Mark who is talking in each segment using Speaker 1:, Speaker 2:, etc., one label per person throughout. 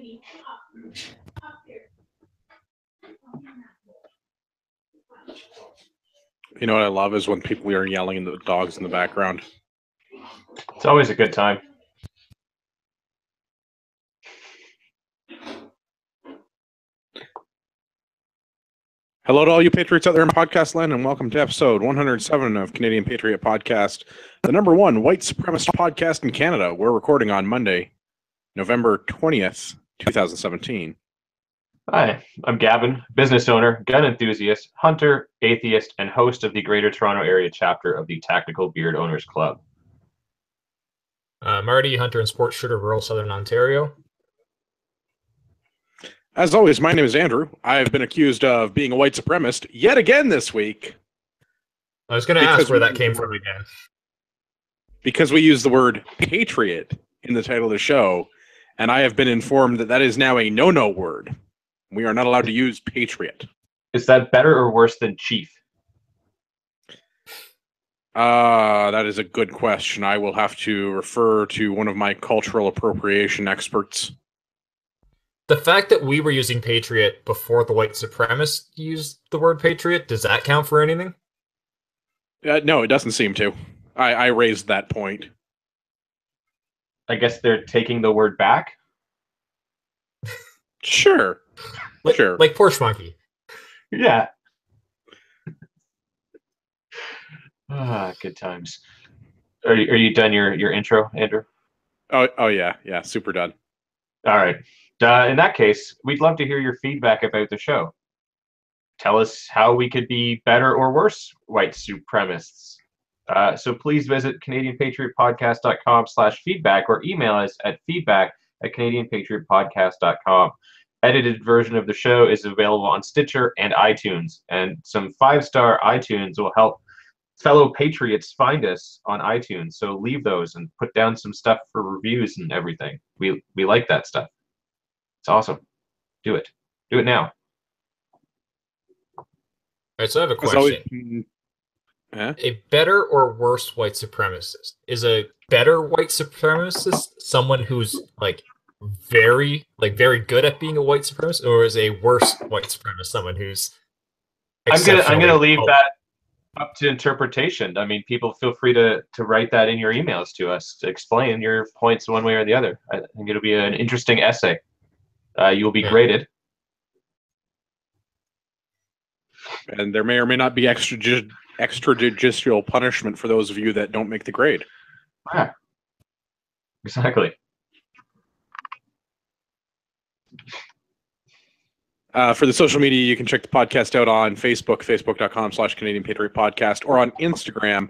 Speaker 1: You know what I love is when people are yelling and the dogs in the background.
Speaker 2: It's always a good time.
Speaker 1: Hello to all you Patriots out there in podcast land, and welcome to episode 107 of Canadian Patriot Podcast, the number one white supremacist podcast in Canada. We're recording on Monday, November 20th, 2017.
Speaker 2: Hi, I'm Gavin, business owner, gun enthusiast, hunter, atheist, and host of the Greater Toronto Area chapter of the Tactical Beard Owners Club.
Speaker 3: Marty, hunter and sports shooter, rural Southern Ontario.
Speaker 1: As always, my name is Andrew. I've been accused of being a white supremacist yet again this week.
Speaker 3: I was going to ask where that came from again.
Speaker 1: Because we use the word patriot in the title of the show, and I have been informed that that is now a no-no word. We are not allowed to use patriot.
Speaker 2: Is that better or worse than chief?
Speaker 1: That is a good question. I will have to refer to one of my cultural appropriation experts.
Speaker 3: The fact that we were using patriot before the white supremacists used the word patriot, does that count for anything?
Speaker 1: No, it doesn't seem to. I raised that point.
Speaker 2: I guess they're taking the word back?
Speaker 1: Sure. Sure.
Speaker 3: Like Porsche Monkey.
Speaker 2: Yeah. Good times. Are you done your intro, Andrew?
Speaker 1: Oh yeah. Yeah, super done.
Speaker 2: All right. In that case, we'd love to hear your feedback about the show. Tell us how we could be better or worse white supremacists. So please visit CanadianPatriotPodcast.com/feedback or email us at feedback@CanadianPatriotPodcast.com. Edited version of the show is available on Stitcher and iTunes, and some 5-star iTunes will help fellow patriots find us on iTunes. So leave those and put down some stuff for reviews and everything. We like that stuff. It's awesome. Do it. Do it now.
Speaker 3: All right, so I have a question. A better or worse white supremacist? Is a better white supremacist someone who's very good at being a white supremacist, or is a worse white supremacist someone who's
Speaker 2: I'm gonna leave that up to interpretation. I mean, people feel free to write that in your emails to us to explain your points one way or the other. I think it'll be an interesting essay. You will be graded.
Speaker 1: And there may or may not be extrajudicial punishment for those of you that don't make the grade.
Speaker 2: Yeah. Exactly.
Speaker 1: For the social media, you can check the podcast out on Facebook, facebook.com/Canadian Patriot Podcast, or on Instagram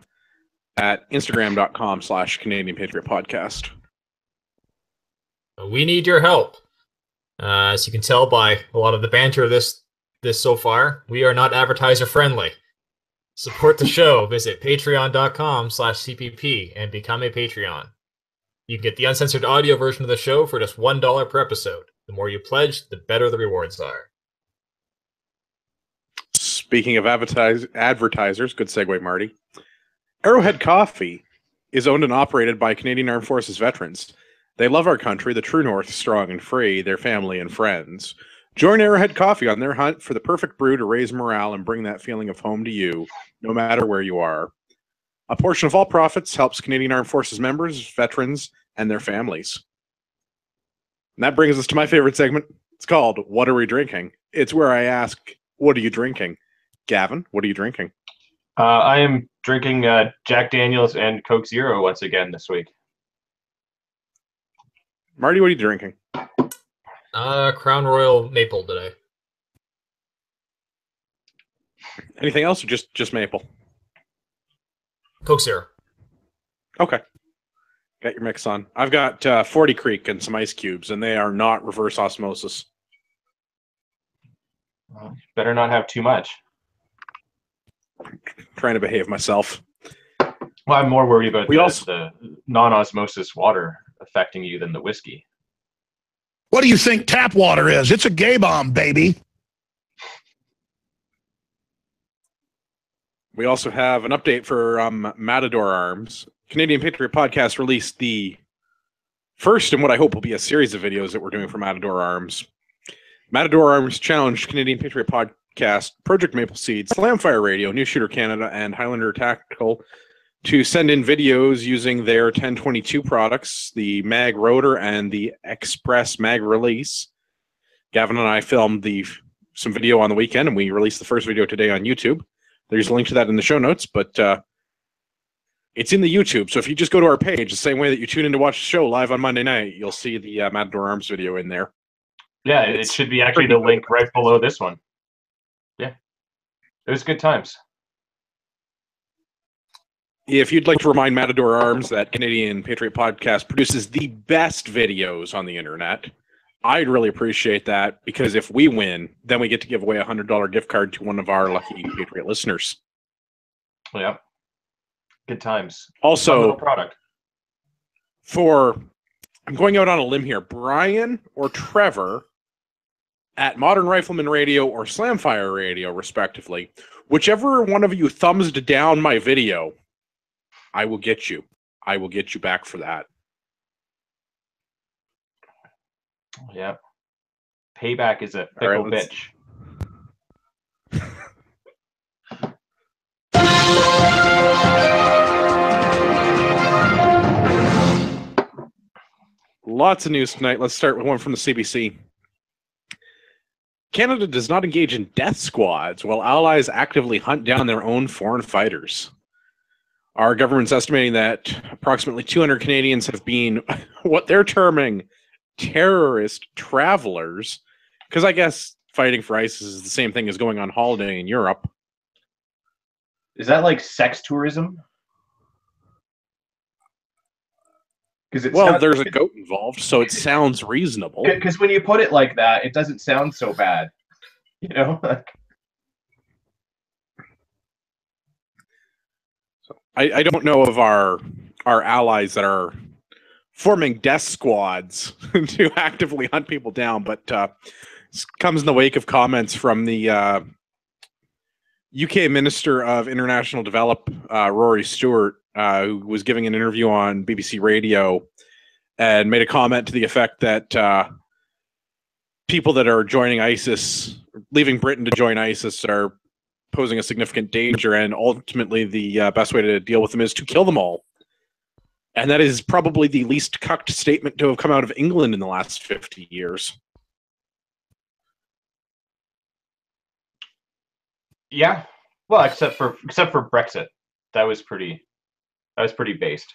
Speaker 1: at instagram.com/Canadian Patriot Podcast.
Speaker 3: We need your help. As you can tell by a lot of the banter of this so far, we are not advertiser friendly. Support the show. Visit patreon.com/CPP and become a Patreon. You can get the uncensored audio version of the show for just $1 per episode. The more you pledge, the better the rewards are.
Speaker 1: Speaking of advertisers, good segue, Marty. Arrowhead Coffee is owned and operated by Canadian Armed Forces veterans. They love our country, the true north, strong and free, their family and friends. Join Arrowhead Coffee on their hunt for the perfect brew to raise morale and bring that feeling of home to you, no matter where you are. A portion of all profits helps Canadian Armed Forces members, veterans, and their families. And that brings us to my favorite segment. It's called What Are We Drinking? It's where I ask, what are you drinking? Gavin, what are you drinking?
Speaker 2: I am drinking Jack Daniels and Coke Zero once again this week.
Speaker 1: Marty, what are you drinking?
Speaker 3: Crown Royal Maple today.
Speaker 1: Anything else or just maple?
Speaker 3: Coke Zero.
Speaker 1: Okay. Got your mix on. I've got 40 Creek and some ice cubes, and they are not reverse osmosis.
Speaker 2: Well, better not have too much.
Speaker 1: Trying to behave myself.
Speaker 2: Well, I'm more worried about the non-osmosis water affecting you than the whiskey.
Speaker 4: What do you think tap water is? It's a gay bomb, baby.
Speaker 1: We also have an update for Matador Arms. Canadian Patriot Podcast released the First, in what I hope will be a series of videos that we're doing for Matador Arms. Matador Arms challenged Canadian Patriot Podcast, Project Maple Seed, Slamfire Radio, New Shooter Canada, and Highlander Tactical to send in videos using their 1022 products, the Mag Rotor and the Express Mag Release. Gavin and I filmed some video on the weekend, and we released the first video today on YouTube. There's a link to that in the show notes, but it's in the YouTube. So if you just go to our page, the same way that you tune in to watch the show live on Monday night, you'll see the Matador Arms video in there.
Speaker 2: Yeah, it should be actually the link right below this one. Yeah, it was good times.
Speaker 1: If you'd like to remind Matador Arms that Canadian Patriot Podcast produces the best videos on the internet, I'd really appreciate that, because if we win, then we get to give away a $100 gift card to one of our lucky Patriot listeners.
Speaker 2: Yeah. Good times.
Speaker 1: Also,
Speaker 2: product.
Speaker 1: I'm going out on a limb here, Brian or Trevor at Modern Rifleman Radio or Slamfire Radio, respectively, whichever one of you thumbs down my video, I will get you. I will get you back for that.
Speaker 2: Yep. Payback is a fickle bitch.
Speaker 1: Lots of news tonight. Let's start with one from the CBC. Canada does not engage in death squads while allies actively hunt down their own foreign fighters. Our government's estimating that approximately 200 Canadians have been what they're terming terrorist travelers, because I guess fighting for ISIS is the same thing as going on holiday in Europe.
Speaker 2: Is that like sex tourism?
Speaker 1: Well, there's a goat involved, so it sounds reasonable.
Speaker 2: Because when you put it like that, it doesn't sound so bad. You know?
Speaker 1: So I don't know of our allies that are forming death squads to actively hunt people down, but this comes in the wake of comments from the UK Minister of International Development, Rory Stewart, who was giving an interview on BBC Radio and made a comment to the effect that people that are joining ISIS, leaving Britain to join ISIS, are posing a significant danger, and ultimately the best way to deal with them is to kill them all. And that is probably the least cucked statement to have come out of England in the last 50 years.
Speaker 2: Yeah. Well, except for Brexit. That was pretty based.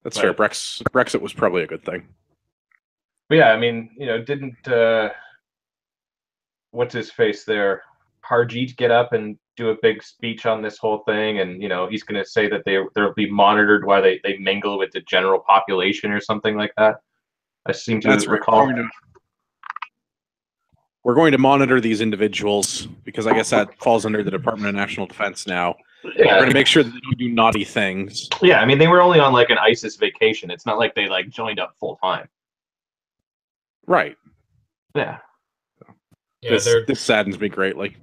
Speaker 1: That's fair. Brexit was probably a good thing.
Speaker 2: But yeah, I mean, didn't what's his face there, Harjeet, get up and do a big speech on this whole thing, and he's going to say that they'll be monitored while they mingle with the general population or something like that. I seem to recall.
Speaker 1: We're going to monitor these individuals because I guess that falls under the Department of National Defense now. Yeah. We're going to make sure that they don't do naughty things.
Speaker 2: Yeah, I mean, they were only on like an ISIS vacation. It's not like they joined up full time.
Speaker 1: Right.
Speaker 2: Yeah.
Speaker 3: Yeah,
Speaker 1: this saddens me greatly.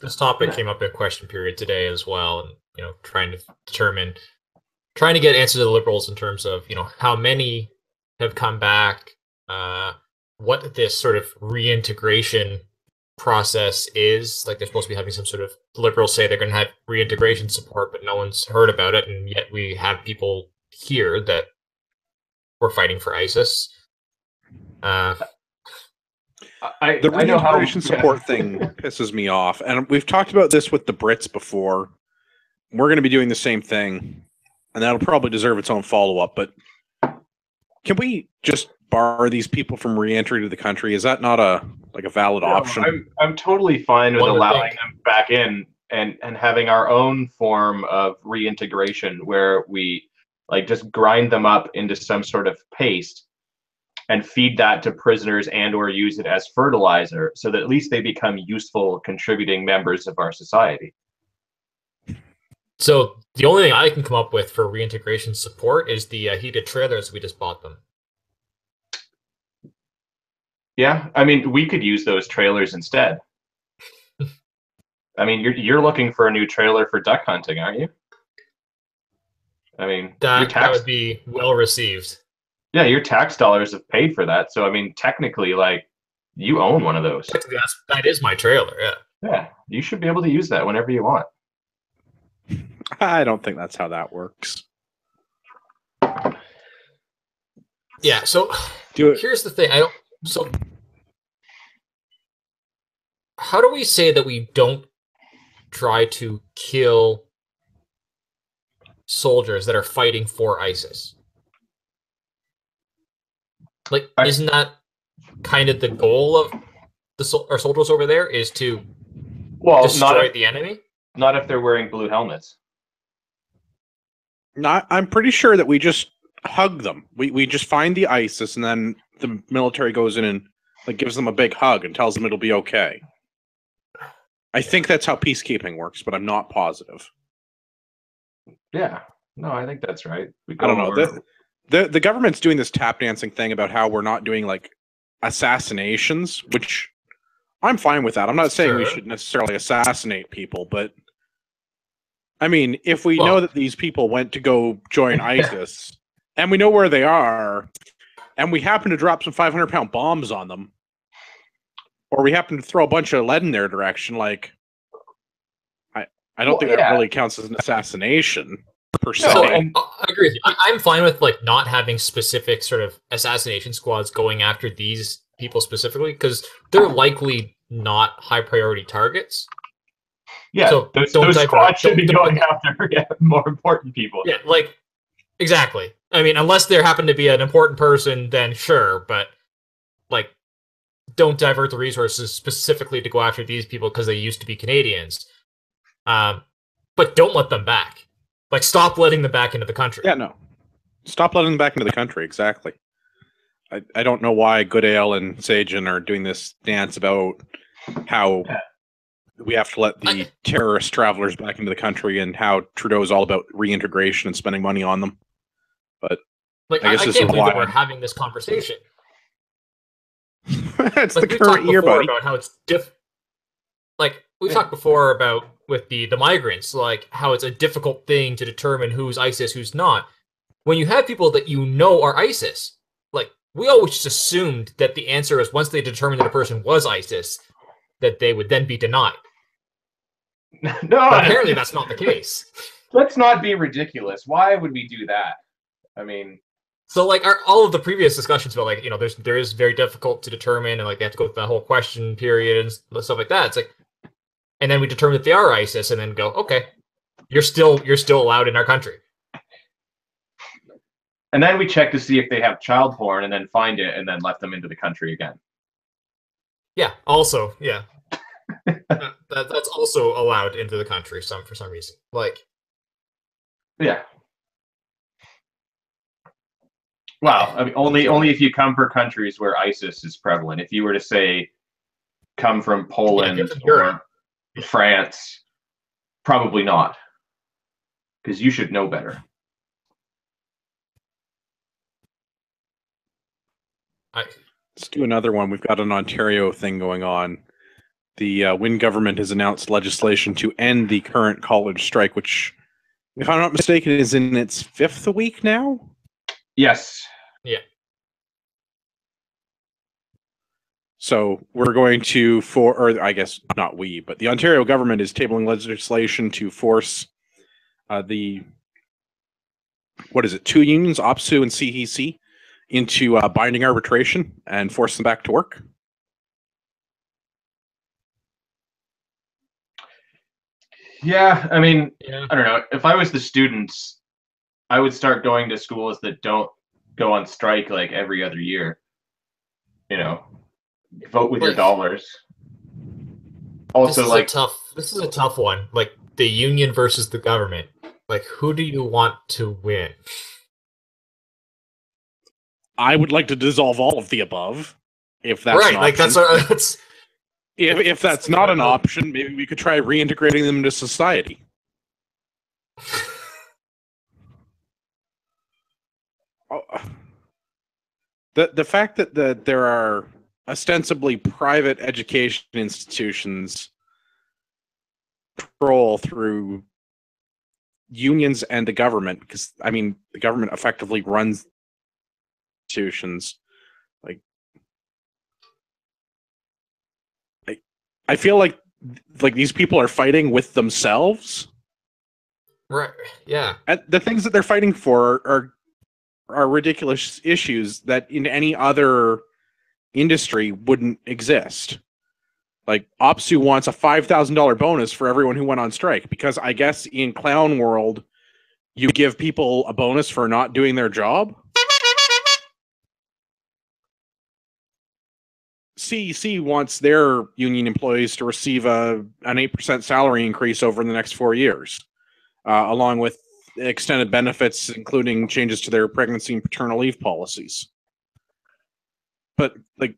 Speaker 3: This topic came up in question period today as well, and trying to get answers to the Liberals in terms of how many have come back, what this sort of reintegration process is. Like, they're supposed to be having some sort of, the Liberals say they're going to have reintegration support, but no one's heard about it, and yet we have people here that were fighting for ISIS.
Speaker 1: The reintegration support thing pisses me off, and we've talked about this with the Brits before. We're going to be doing the same thing, and that'll probably deserve its own follow-up, but can we just bar these people from re-entry to the country? Is that not a valid option?
Speaker 2: I'm totally fine with allowing them back in and having our own form of reintegration where we just grind them up into some sort of paste and feed that to prisoners and or use it as fertilizer so that at least they become useful contributing members of our society.
Speaker 3: So the only thing I can come up with for reintegration support is the heated trailers we just bought them.
Speaker 2: Yeah, I mean, we could use those trailers instead. I mean, you're looking for a new trailer for duck hunting, aren't you? I mean,
Speaker 3: that would be well received.
Speaker 2: Yeah, your tax dollars have paid for that. So I mean, technically, like, you own one of those.
Speaker 3: That is my trailer. Yeah.
Speaker 2: Yeah, you should be able to use that whenever you want.
Speaker 1: I don't think that's how that works.
Speaker 3: Yeah. So here's the thing. So how do we say that we don't try to kill soldiers that are fighting for ISIS? Like, isn't that kind of the goal of our soldiers over there, is to destroy the enemy?
Speaker 2: Not if they're wearing blue helmets.
Speaker 1: I'm pretty sure that we just hug them. We just find the ISIS, and then the military goes in and like gives them a big hug and tells them it'll be okay. I think that's how peacekeeping works, but I'm not positive.
Speaker 2: Yeah, no, I think that's right.
Speaker 1: I don't know. The government's doing this tap dancing thing about how we're not doing like assassinations, which I'm fine with that. I'm not saying we should necessarily assassinate people, but I mean, if we know that these people went to go join ISIS and we know where they are, and we happen to drop some 500-pound bombs on them, or we happen to throw a bunch of lead in their direction, like, I don't think that really counts as an assassination per se.
Speaker 3: So, I agree with you. I'm fine with like not having specific sort of assassination squads going after these people specifically, because they're likely not high priority targets.
Speaker 2: Yeah, so those squads should be going after more important people.
Speaker 3: Yeah, like, exactly. I mean, unless there happen to be an important person, then sure, but like, don't divert the resources specifically to go after these people because they used to be Canadians. But don't let them back. Like, stop letting them back into the country.
Speaker 1: Yeah, no. Stop letting them back into the country, exactly. I don't know why Goodale and Sagen are doing this dance about how we have to let the terrorist travelers back into the country, and how Trudeau's all about reintegration and spending money on them. But
Speaker 3: like, I guess this can't believe that we're having this conversation.
Speaker 1: It's
Speaker 3: like,
Speaker 1: the current year, buddy.
Speaker 3: About how it's like, we've talked before about with the migrants, like how it's a difficult thing to determine who's ISIS, who's not. When you have people that you know are ISIS, like, we always just assumed that the answer is once they determined that a person was ISIS, that they would then be denied.
Speaker 2: No,
Speaker 3: but apparently that's not the case.
Speaker 2: Let's not be ridiculous. Why would we do that? I mean,
Speaker 3: so like all of the previous discussions about, like, you know, there is very difficult to determine, and like they have to go through that whole question period and stuff like that. It's like, and then we determine that they are ISIS, and then go, okay, you're still allowed in our country.
Speaker 2: And then we check to see if they have child porn, and then find it, and then let them into the country again.
Speaker 3: Yeah. Also, yeah. That's also allowed into the country for some reason. Like,
Speaker 2: yeah. Well, I mean, only if you come from countries where ISIS is prevalent. If you were to say, come from Poland or France, probably not, because you should know better.
Speaker 1: Let's do another one. We've got an Ontario thing going on. The Wynne government has announced legislation to end the current college strike, which, if I'm not mistaken, is in its 5th week now?
Speaker 2: Yes.
Speaker 3: Yeah.
Speaker 1: So we're going to, or I guess not we, but the Ontario government is tabling legislation to force two unions, OPSU and CEC, into binding arbitration and force them back to work.
Speaker 2: Yeah, I mean, I don't know. If I was the students, I would start going to schools that don't go on strike like every other year. You know, vote with your dollars. Also,
Speaker 3: this is a tough one. Like, the union versus the government. Like, who do you want to win?
Speaker 1: I would like to dissolve all of the above, if that's
Speaker 3: right. Like, that's
Speaker 1: if that's not an option, maybe we could try reintegrating them into society. The fact that there are ostensibly private education institutions troll through unions and the government, because I mean the government effectively runs institutions. Like, I feel like these people are fighting with themselves.
Speaker 3: Right. Yeah.
Speaker 1: And the things that they're fighting for are ridiculous issues that in any other industry wouldn't exist. Like, OPSU wants a $5,000 bonus for everyone who went on strike, because I guess in clown world, you give people a bonus for not doing their job. CEC wants their union employees to receive an 8% salary increase over the next 4 years, along with extended benefits, including changes to their pregnancy and paternal leave policies. But like,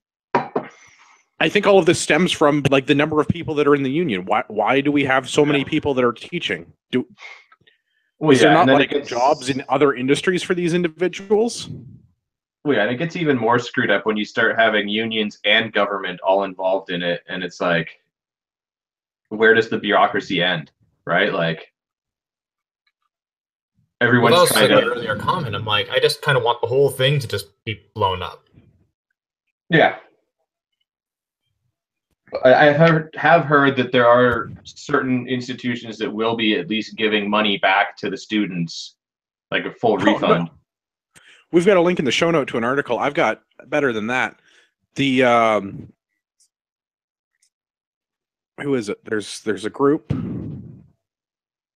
Speaker 1: I think all of this stems from like the number of people that are in the union. Why do we have so many people that are teaching? Is there not like jobs in other industries for these individuals?
Speaker 2: Well, yeah, and it gets even more screwed up when you start having unions and government all involved in it, and it's like, where does the bureaucracy end, right? Like, everyone's trying to.
Speaker 3: Earlier comment, I'm like, I just kind of want the whole thing to just be blown up.
Speaker 2: Yeah. I have heard that there are certain institutions that will be at least giving money back to the students, like a full refund.
Speaker 1: No. We've got a link in the show note to an article. I've got better than that. The who is it? There's a group.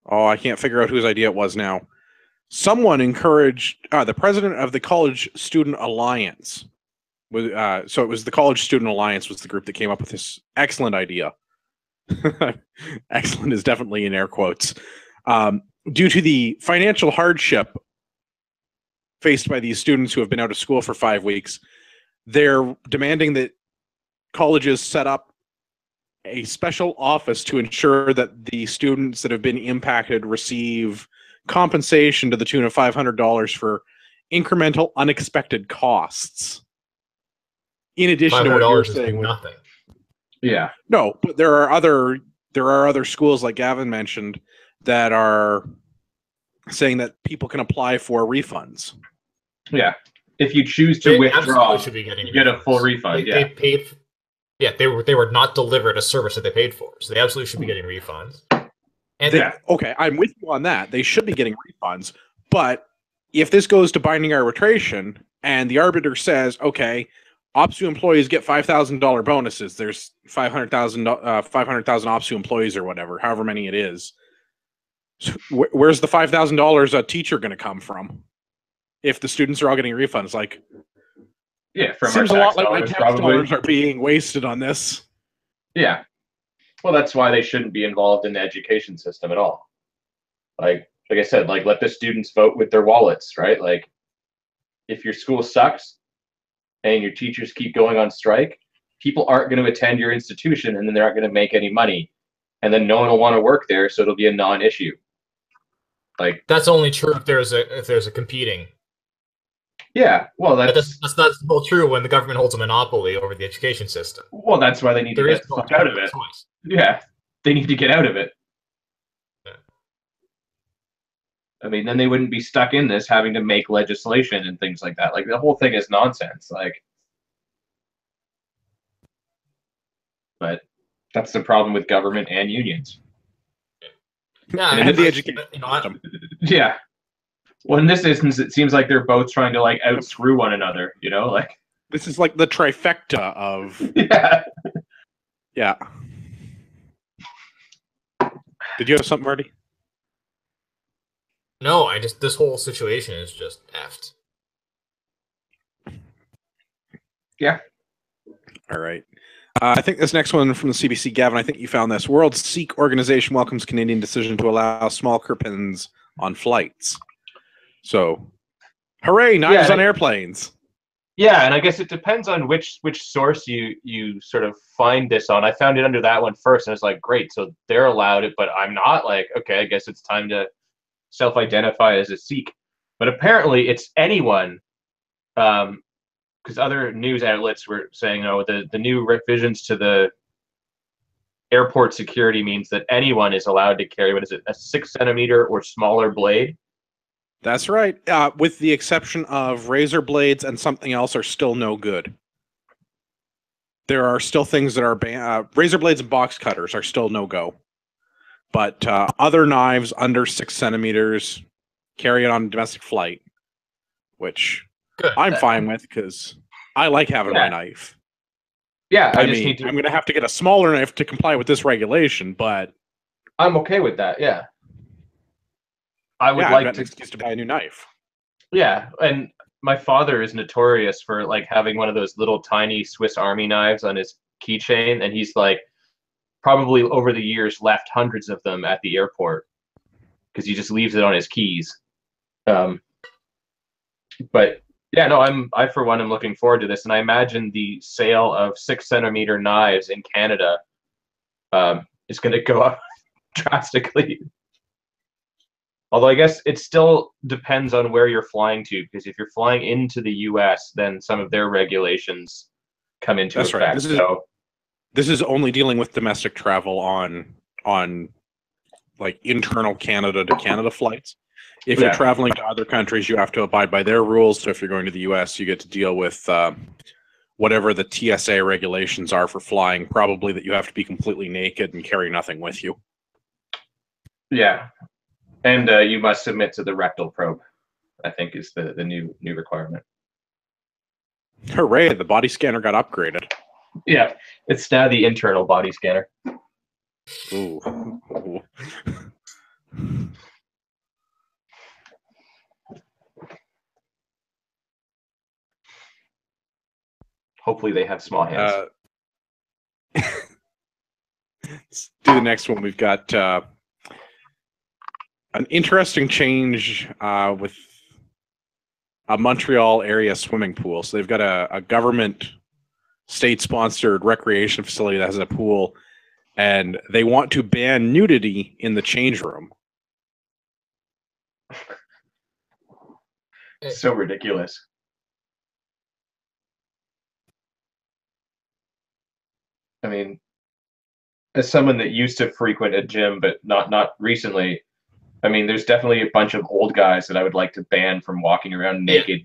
Speaker 1: Oh, I can't figure out whose idea it was now. Someone encouraged the president of the College Student Alliance. So it was the College Student Alliance was the group that came up with this excellent idea. Excellent is definitely in air quotes. Due to the financial hardship faced by these students who have been out of school for 5 weeks, they're demanding that colleges set up a special office to ensure that the students that have been impacted receive compensation to the tune of $500 for incremental unexpected costs. In addition to what you're saying,
Speaker 3: nothing.
Speaker 2: Yeah.
Speaker 1: No, but there are other schools, like Gavin mentioned, that are saying that people can apply for refunds.
Speaker 2: Yeah. If you choose to withdraw,
Speaker 3: should be getting
Speaker 2: you get a full refund.
Speaker 3: They paid. They were not delivered a service that they paid for, so they absolutely should be getting refunds. And
Speaker 1: okay, I'm with you on that. They should be getting refunds, but if this goes to binding arbitration and the arbiter says, okay, OPSU employees get $5,000 bonuses. There's 500,000 OPSU employees or whatever, however many it is. So where's the $5,000 a teacher going to come from? If the students are all getting refunds, like,
Speaker 2: yeah, from
Speaker 1: seems
Speaker 2: our
Speaker 1: a
Speaker 2: tax
Speaker 1: lot like my
Speaker 2: dollars,
Speaker 1: tax dollars are being wasted on this.
Speaker 2: Yeah, well, that's why they shouldn't be involved in the education system at all. Like I said, like, let the students vote with their wallets, right? Like, if your school sucks and your teachers keep going on strike, people aren't going to attend your institution, and then they're not going to make any money, and then no one will want to work there, so it'll be a non-issue. Like,
Speaker 3: that's only true if there's a competing.
Speaker 2: Yeah, well,
Speaker 3: that's not true when the government holds a monopoly over the education system.
Speaker 2: Well, that's why they need to get the fuck out of it. Choice. Yeah, they need to get out of it. Yeah. I mean, then they wouldn't be stuck in this, having to make legislation and things like that. Like, the whole thing is nonsense. Like, but that's the problem with government and unions.
Speaker 3: Yeah,
Speaker 1: and the education system.
Speaker 2: Yeah. Well, in this instance, it seems like they're both trying to like outscrew one another. You know, like,
Speaker 1: this is like the trifecta of.
Speaker 2: Yeah.
Speaker 1: Yeah. Did you have something, Marty?
Speaker 3: No, this whole situation is just effed.
Speaker 2: Yeah.
Speaker 1: All right. I think this next one from the CBC, Gavin, I think you found this. World Sikh Organization welcomes Canadian decision to allow small curpins on flights. So, hooray, knives on airplanes.
Speaker 2: Yeah, and I guess it depends on which source you sort of find this on. I found it under that one first, and it's like, great, so they're allowed it, but I'm not. Like, okay, I guess it's time to self-identify as a Sikh. But apparently it's anyone, because other news outlets were saying, the new revisions to the airport security means that anyone is allowed to carry, what is it, a 6 centimeter or smaller blade?
Speaker 1: That's right. With the exception of razor blades and something else are still no good. There are still things that are banned. Razor blades and box cutters are still no go. But other knives under 6 centimeters, carry it on domestic flight, which I'm fine with because I like having my knife.
Speaker 2: Yeah,
Speaker 1: I mean, I'm going to have to get a smaller knife to comply with this regulation, but
Speaker 2: I'm okay with that. Yeah, I would
Speaker 1: I've
Speaker 2: like
Speaker 1: got an excuse to buy a new knife.
Speaker 2: Yeah, and my father is notorious for like having one of those little tiny Swiss Army knives on his keychain, and he's like probably over the years left hundreds of them at the airport because he just leaves it on his keys. But yeah, no, I for one am looking forward to this, and I imagine the sale of 6 centimeter knives in Canada is going to go up drastically. Although I guess it still depends on where you're flying to, because if you're flying into the U.S., then some of their regulations come into effect. Right.
Speaker 1: This is only dealing with domestic travel on like internal Canada to Canada flights. If you're traveling to other countries, you have to abide by their rules. So if you're going to the U.S., you get to deal with whatever the TSA regulations are for flying. Probably that you have to be completely naked and carry nothing with you.
Speaker 2: Yeah. And you must submit to the rectal probe, I think is the new requirement.
Speaker 1: Hooray, the body scanner got upgraded.
Speaker 2: Yeah, it's now the internal body scanner.
Speaker 1: Ooh.
Speaker 2: Hopefully they have small hands.
Speaker 1: Let's do the next one. We've got an interesting change with a Montreal area swimming pool. So they've got a government state-sponsored recreation facility that has a pool, and they want to ban nudity in the change room.
Speaker 2: So ridiculous. I mean, as someone that used to frequent a gym, but not recently, I mean, there's definitely a bunch of old guys that I would like to ban from walking around naked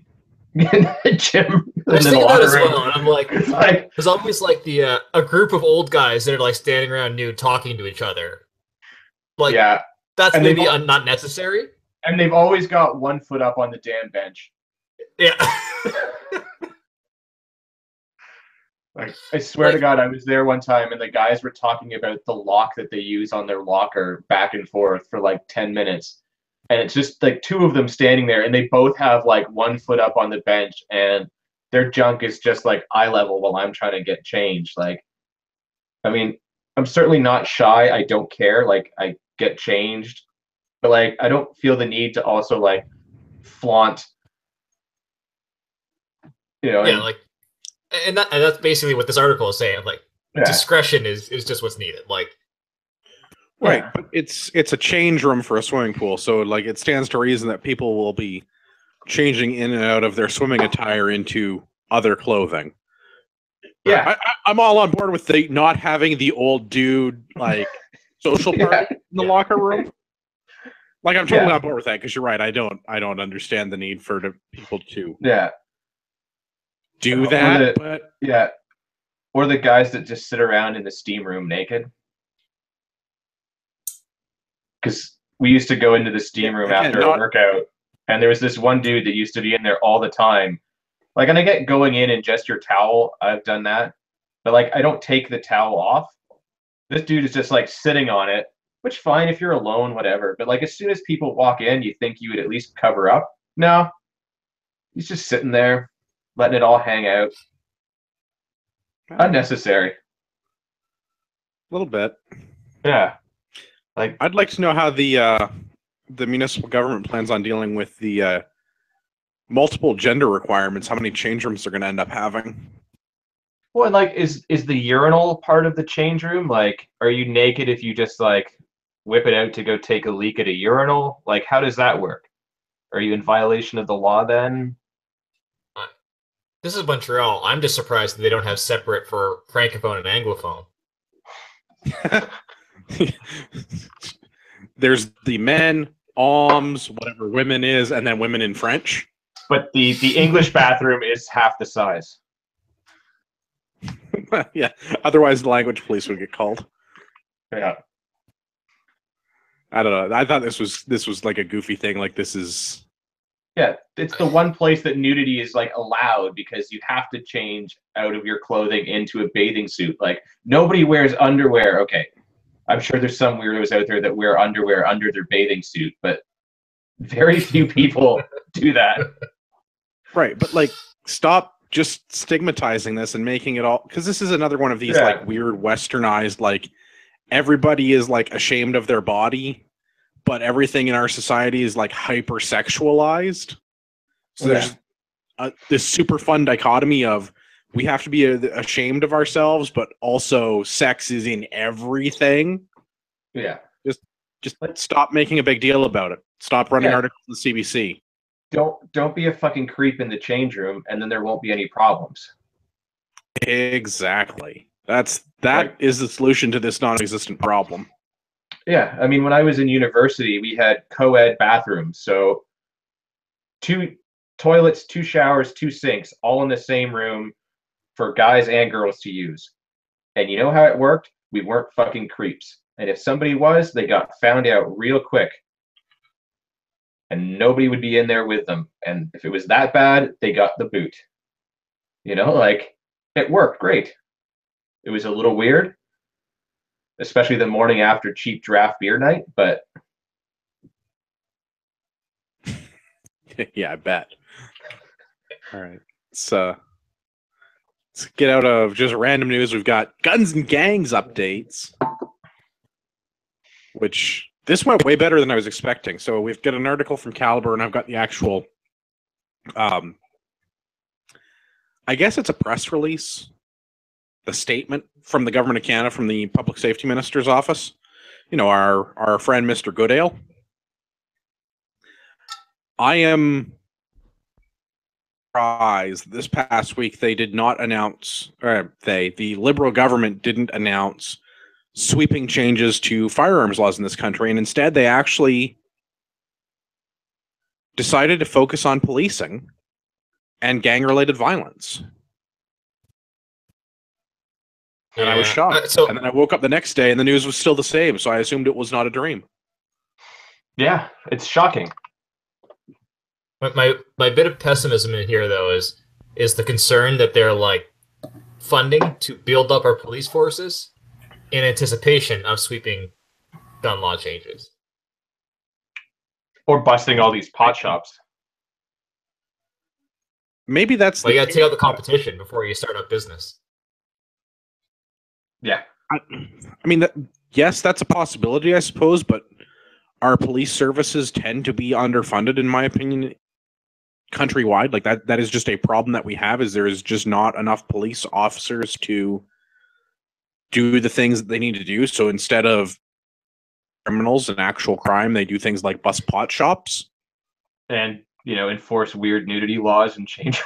Speaker 2: in the gym.
Speaker 3: I was thinking that as well, and I'm like, there's always like a group of old guys that are like standing around nude talking to each other. Like,
Speaker 2: yeah,
Speaker 3: that's maybe not necessary.
Speaker 2: And they've always got one foot up on the damn bench.
Speaker 3: Yeah.
Speaker 2: Like, I swear to God, I was there one time and the guys were talking about the lock that they use on their locker back and forth for like 10 minutes. And it's just like two of them standing there and they both have like 1 foot up on the bench and their junk is just like eye level while I'm trying to get changed. Like, I mean, I'm certainly not shy. I don't care. Like, I get changed. But like, I don't feel the need to also like flaunt, you know.
Speaker 3: Yeah, and that's basically what this article is saying. Like, discretion is just what's needed. Like,
Speaker 1: right, but it's a change room for a swimming pool, so like it stands to reason that people will be changing in and out of their swimming attire into other clothing.
Speaker 2: Yeah,
Speaker 1: I'm all on board with the not having the old dude like social party in the locker room. Like, I'm totally on board with that because you're right. I don't understand the need for people to do that. But
Speaker 2: or the guys that just sit around in the steam room naked. Because we used to go into the steam room after a workout, and there was this one dude that used to be in there all the time. Like, and I get going in and just your towel. I've done that, but like, I don't take the towel off. This dude is just like sitting on it, which fine if you're alone, whatever. But like, as soon as people walk in, you think you would at least cover up. No, he's just sitting there, letting it all hang out. Unnecessary.
Speaker 1: A little bit.
Speaker 2: Yeah. Like,
Speaker 1: I'd like to know how the municipal government plans on dealing with the multiple gender requirements. How many change rooms they're going to end up having?
Speaker 2: Well, and like, is the urinal part of the change room? Like, are you naked if you just like whip it out to go take a leak at a urinal? Like, how does that work? Are you in violation of the law then?
Speaker 3: This is Montreal. I'm just surprised that they don't have separate for Francophone and Anglophone.
Speaker 1: There's the men, alms, whatever women is, and then women in French.
Speaker 2: But the English bathroom is half the size.
Speaker 1: Yeah. Otherwise, the language police would get called.
Speaker 2: Yeah.
Speaker 1: I don't know. I thought this was like a goofy thing. Like this is.
Speaker 2: Yeah, it's the one place that nudity is like allowed because you have to change out of your clothing into a bathing suit. Like nobody wears underwear. Okay, I'm sure there's some weirdos out there that wear underwear under their bathing suit, but very few people do that.
Speaker 1: Right, but like stop just stigmatizing this and making it all, because this is another one of these like weird westernized, like everybody is like ashamed of their body, but everything in our society is like hypersexualized. So there's this super fun dichotomy of we have to be ashamed of ourselves, but also sex is in everything.
Speaker 2: Yeah.
Speaker 1: Just stop making a big deal about it. Stop running articles in the CBC.
Speaker 2: Don't be a fucking creep in the change room, and then there won't be any problems.
Speaker 1: That is the solution to this non-existent problem.
Speaker 2: Yeah, I mean, when I was in university, we had co-ed bathrooms, so 2 toilets, 2 showers, 2 sinks, all in the same room for guys and girls to use. And you know how it worked? We weren't fucking creeps. And if somebody was, they got found out real quick. And nobody would be in there with them. And if it was that bad, they got the boot. You know, like, it worked great. It was a little weird, especially the morning after cheap draft beer night, but...
Speaker 1: Yeah, I bet. All right. Let's get out of just random news. We've got guns and gangs updates, which this went way better than I was expecting. So we've got an article from Caliber, and I've got the actual, I guess it's a press release, the statement from the Government of Canada, from the Public Safety Minister's office. You know, our friend Mr. Goodale. I am surprised this past week they did not announce, the Liberal government didn't announce sweeping changes to firearms laws in this country, and instead they actually decided to focus on policing and gang-related violence. And I was shocked. And then I woke up the next day and the news was still the same, so I assumed it was not a dream.
Speaker 2: Yeah, it's shocking.
Speaker 3: My bit of pessimism in here, though, is the concern that they're like funding to build up our police forces in anticipation of sweeping gun law changes.
Speaker 2: Or busting all these pot shops.
Speaker 1: Maybe that's...
Speaker 3: Well, you got to take out the competition before you start up business.
Speaker 2: Yeah.
Speaker 1: I mean, yes, that's a possibility, I suppose, but our police services tend to be underfunded, in my opinion, countrywide. Like that is just a problem that we have, is there is just not enough police officers to do the things that they need to do. So instead of criminals and actual crime, they do things like bust pot shops.
Speaker 2: And, you know, enforce weird nudity laws and change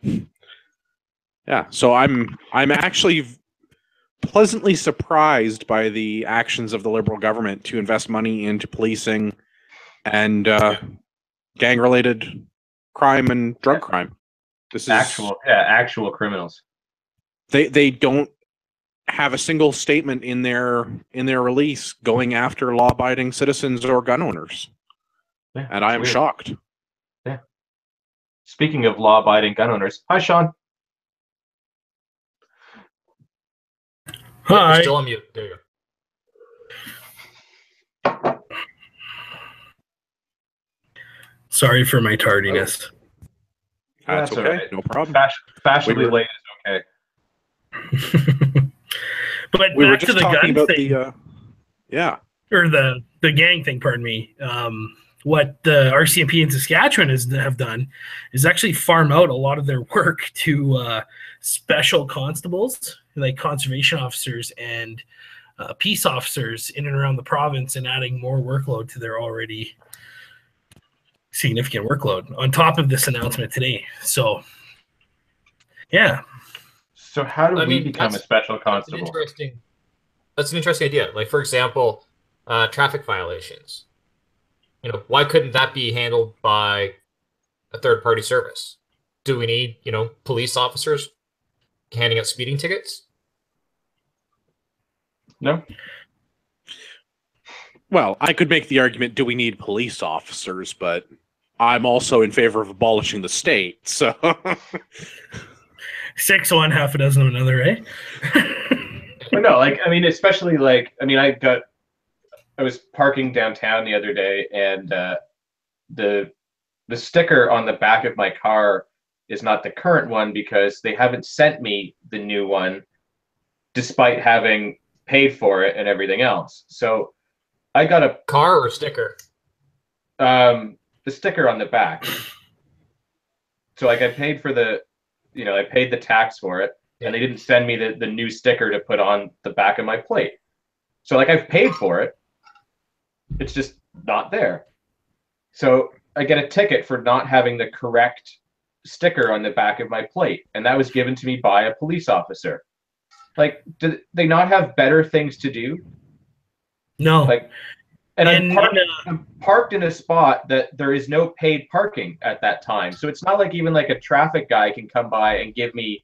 Speaker 2: rooms.
Speaker 1: Yeah, so I'm actually pleasantly surprised by the actions of the Liberal government to invest money into policing and gang-related crime and drug crime. This is
Speaker 2: actual criminals.
Speaker 1: They don't have a single statement in their release going after law-abiding citizens or gun owners.
Speaker 2: Yeah,
Speaker 1: and I am shocked.
Speaker 2: Yeah. Speaking of law-abiding gun owners, hi, Sean.
Speaker 3: Hi. You're still on mute. There you go.
Speaker 5: Sorry for my tardiness.
Speaker 1: That's okay. Right. No problem.
Speaker 2: Fashionably late is
Speaker 5: okay. But we back to the gun thing. Or the gang thing, pardon me. What the RCMP in Saskatchewan have done is actually farm out a lot of their work to special constables, like conservation officers and peace officers in and around the province, and adding more workload to their already significant workload on top of this announcement today. So, yeah.
Speaker 2: So how do we become a special constable?
Speaker 3: Interesting. that's an interesting idea. Like, for example, traffic violations. You know, why couldn't that be handled by a third-party service? Do we need, you know, police officers handing out speeding tickets?
Speaker 2: No.
Speaker 1: Well, I could make the argument, do we need police officers? But I'm also in favor of abolishing the state, so...
Speaker 5: 6 one, half a dozen of another, eh?
Speaker 2: No, like, I mean, especially, like, I mean, I was parking downtown the other day, and the sticker on the back of my car is not the current one because they haven't sent me the new one, despite having paid for it and everything else. So I got a
Speaker 3: car or sticker.
Speaker 2: The sticker on the back. So like I paid for the, you know, I paid the tax for it, and they didn't send me the new sticker to put on the back of my plate. So like I've paid for it. It's just not there. So I get a ticket for not having the correct sticker on the back of my plate, and that was given to me by a police officer. Like, do they not have better things to do?
Speaker 5: No.
Speaker 2: Like, and I'm parked in a spot that there is no paid parking at that time, so it's not like even like a traffic guy can come by and give me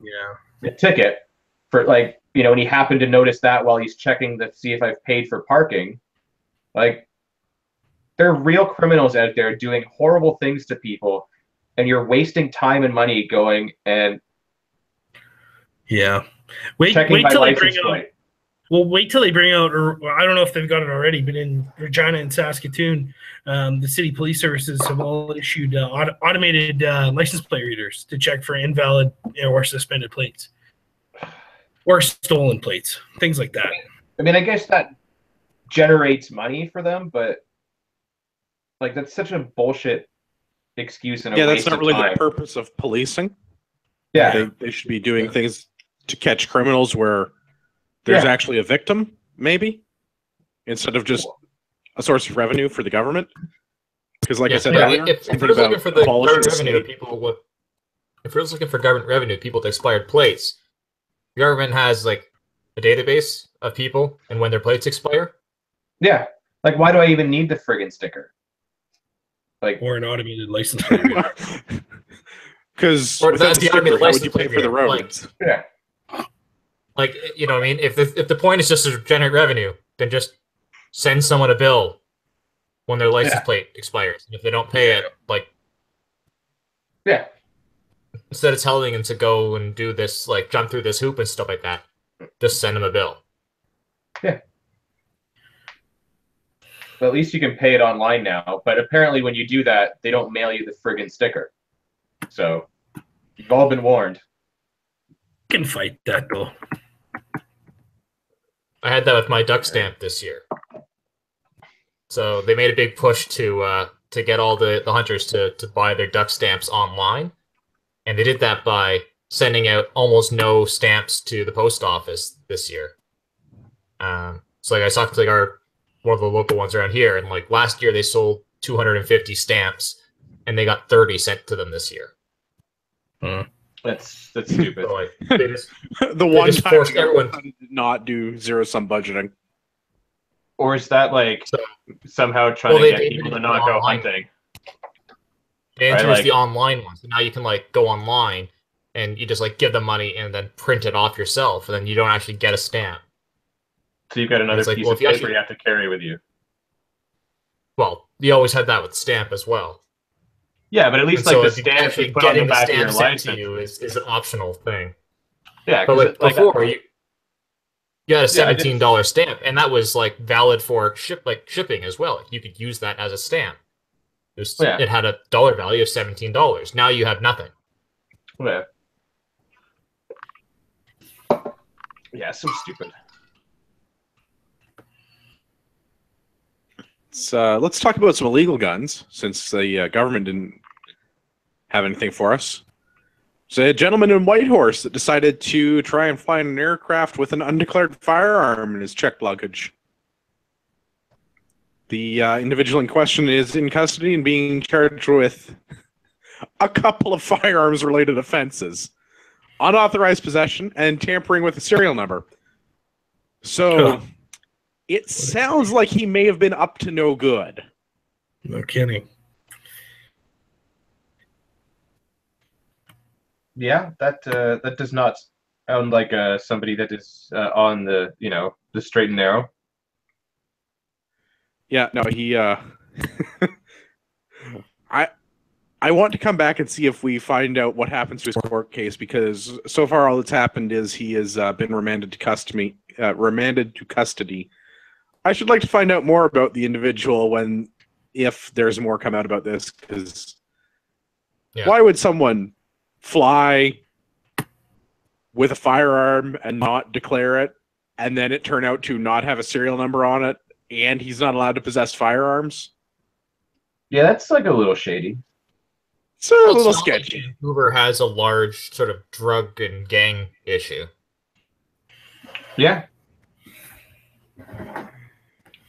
Speaker 2: a ticket for, like, you know, when he happened to notice that while he's checking to see if I've paid for parking. Like, there are real criminals out there doing horrible things to people, and you're wasting time and money going and
Speaker 5: wait till they bring out. Well, wait till they bring out, or I don't know if they've got it already, but in Regina and Saskatoon, the city police services have all issued automated license plate readers to check for invalid or suspended plates or stolen plates, things like that.
Speaker 2: I mean, I guess that generates money for them, but like that's such a bullshit excuse and a waste
Speaker 1: that's not really
Speaker 2: time.
Speaker 1: The purpose of policing.
Speaker 2: Yeah,
Speaker 1: they should be doing things to catch criminals where there's actually a victim, maybe, instead of just a source of revenue for the government. Because, like I said earlier,
Speaker 3: if we're looking for the government revenue, if we're looking for government revenue, people with expired plates, the government has like a database of people and when their plates expire.
Speaker 2: Yeah, like why do I even need the friggin' sticker? Like,
Speaker 5: or an automated license plate reader.
Speaker 1: Because without the automated license plate for the roads.
Speaker 2: Yeah.
Speaker 3: Like, you know what I mean? If the point is just to generate revenue, then just send someone a bill when their license plate expires. And if they don't pay it, like...
Speaker 2: Yeah.
Speaker 3: Instead of telling them to go and do this, like, jump through this hoop and stuff like that, just send them a bill.
Speaker 2: Yeah. Well, at least you can pay it online now. But apparently when you do that, they don't mail you the friggin' sticker. So, you've all been warned.
Speaker 5: You can fight that, though.
Speaker 3: I had that with my duck stamp this year. So they made a big push to get all the hunters to buy their duck stamps online. And they did that by sending out almost no stamps to the post office this year. So like I talked to like one of the local ones around here, and like last year they sold 250 stamps, and they got 30 sent to them this year.
Speaker 2: That's stupid.
Speaker 3: So, like,
Speaker 1: the one time everyone did not do zero-sum budgeting.
Speaker 2: Or is that like somehow trying to get people to not go hunting?
Speaker 3: They introduced the online one, so now you can like go online and you just like give them money and then print it off yourself, and then you don't actually get a stamp.
Speaker 2: So you've got another piece of paper you have to carry with you.
Speaker 3: Well, you always had that with stamp as well.
Speaker 2: Yeah, but at least like the stamp you put on the back of your license
Speaker 3: to you is an optional thing.
Speaker 2: Yeah,
Speaker 3: but like before you had a $17 stamp, and that was like valid for shipping as well. You could use that as a stamp. It had a dollar value of $17. Now you have nothing.
Speaker 2: Yeah. Yeah, so stupid.
Speaker 1: Let's talk about some illegal guns, since the government didn't have anything for us. So a gentleman in Whitehorse that decided to try and fly in an aircraft with an undeclared firearm in his checked luggage. The individual in question is in custody and being charged with a couple of firearms-related offenses. Unauthorized possession and tampering with a serial number. So It sounds like he may have been up to no good.
Speaker 5: No kidding.
Speaker 2: Yeah, that does not sound like somebody that is on the the straight and narrow.
Speaker 1: Yeah, no, he. I want to come back and see if we find out what happens to his court case, because so far all that's happened is he has been remanded to custody. I should like to find out more about the individual if there's more come out about this, because why would someone fly with a firearm and not declare it, and then it turn out to not have a serial number on it, and he's not allowed to possess firearms?
Speaker 2: Yeah, that's like a little shady.
Speaker 1: It's a little sketchy.
Speaker 3: Like Vancouver has a large sort of drug and gang issue.
Speaker 2: Yeah.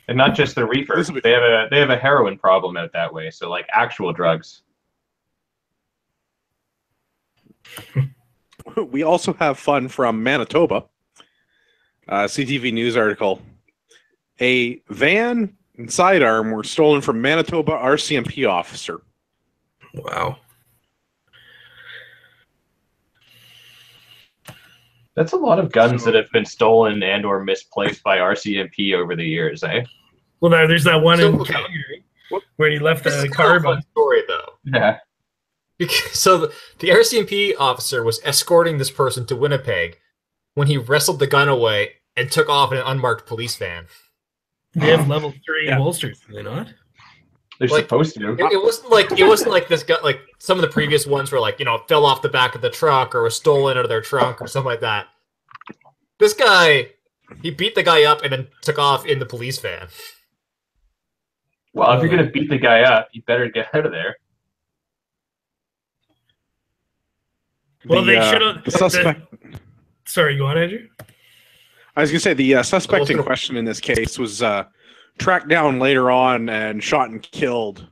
Speaker 2: And not just the reefer. They have a heroin problem out that way, so like actual drugs.
Speaker 1: We also have fun from Manitoba. CTV News article. A van and sidearm were stolen from Manitoba RCMP officer.
Speaker 5: Wow.
Speaker 2: That's a lot of guns that have been stolen and or misplaced by RCMP over the years, eh?
Speaker 5: Well, there's that one in Calgary where he left the car.
Speaker 3: Fun story, though.
Speaker 2: Yeah.
Speaker 3: So the RCMP officer was escorting this person to Winnipeg when he wrestled the gun away and took off in an unmarked police van.
Speaker 5: They have level 3 holsters, do they not?
Speaker 2: They're supposed to.
Speaker 3: It wasn't like this guy, like some of the previous ones were like, fell off the back of the truck or was stolen out of their trunk or something like that. This guy, he beat the guy up and then took off in the police van.
Speaker 2: Well, if you're gonna beat the guy up, you better get out of there.
Speaker 5: Well, they should have. Sorry, go on, Andrew.
Speaker 1: I was going to say the suspect in question in this case was tracked down later on and shot and killed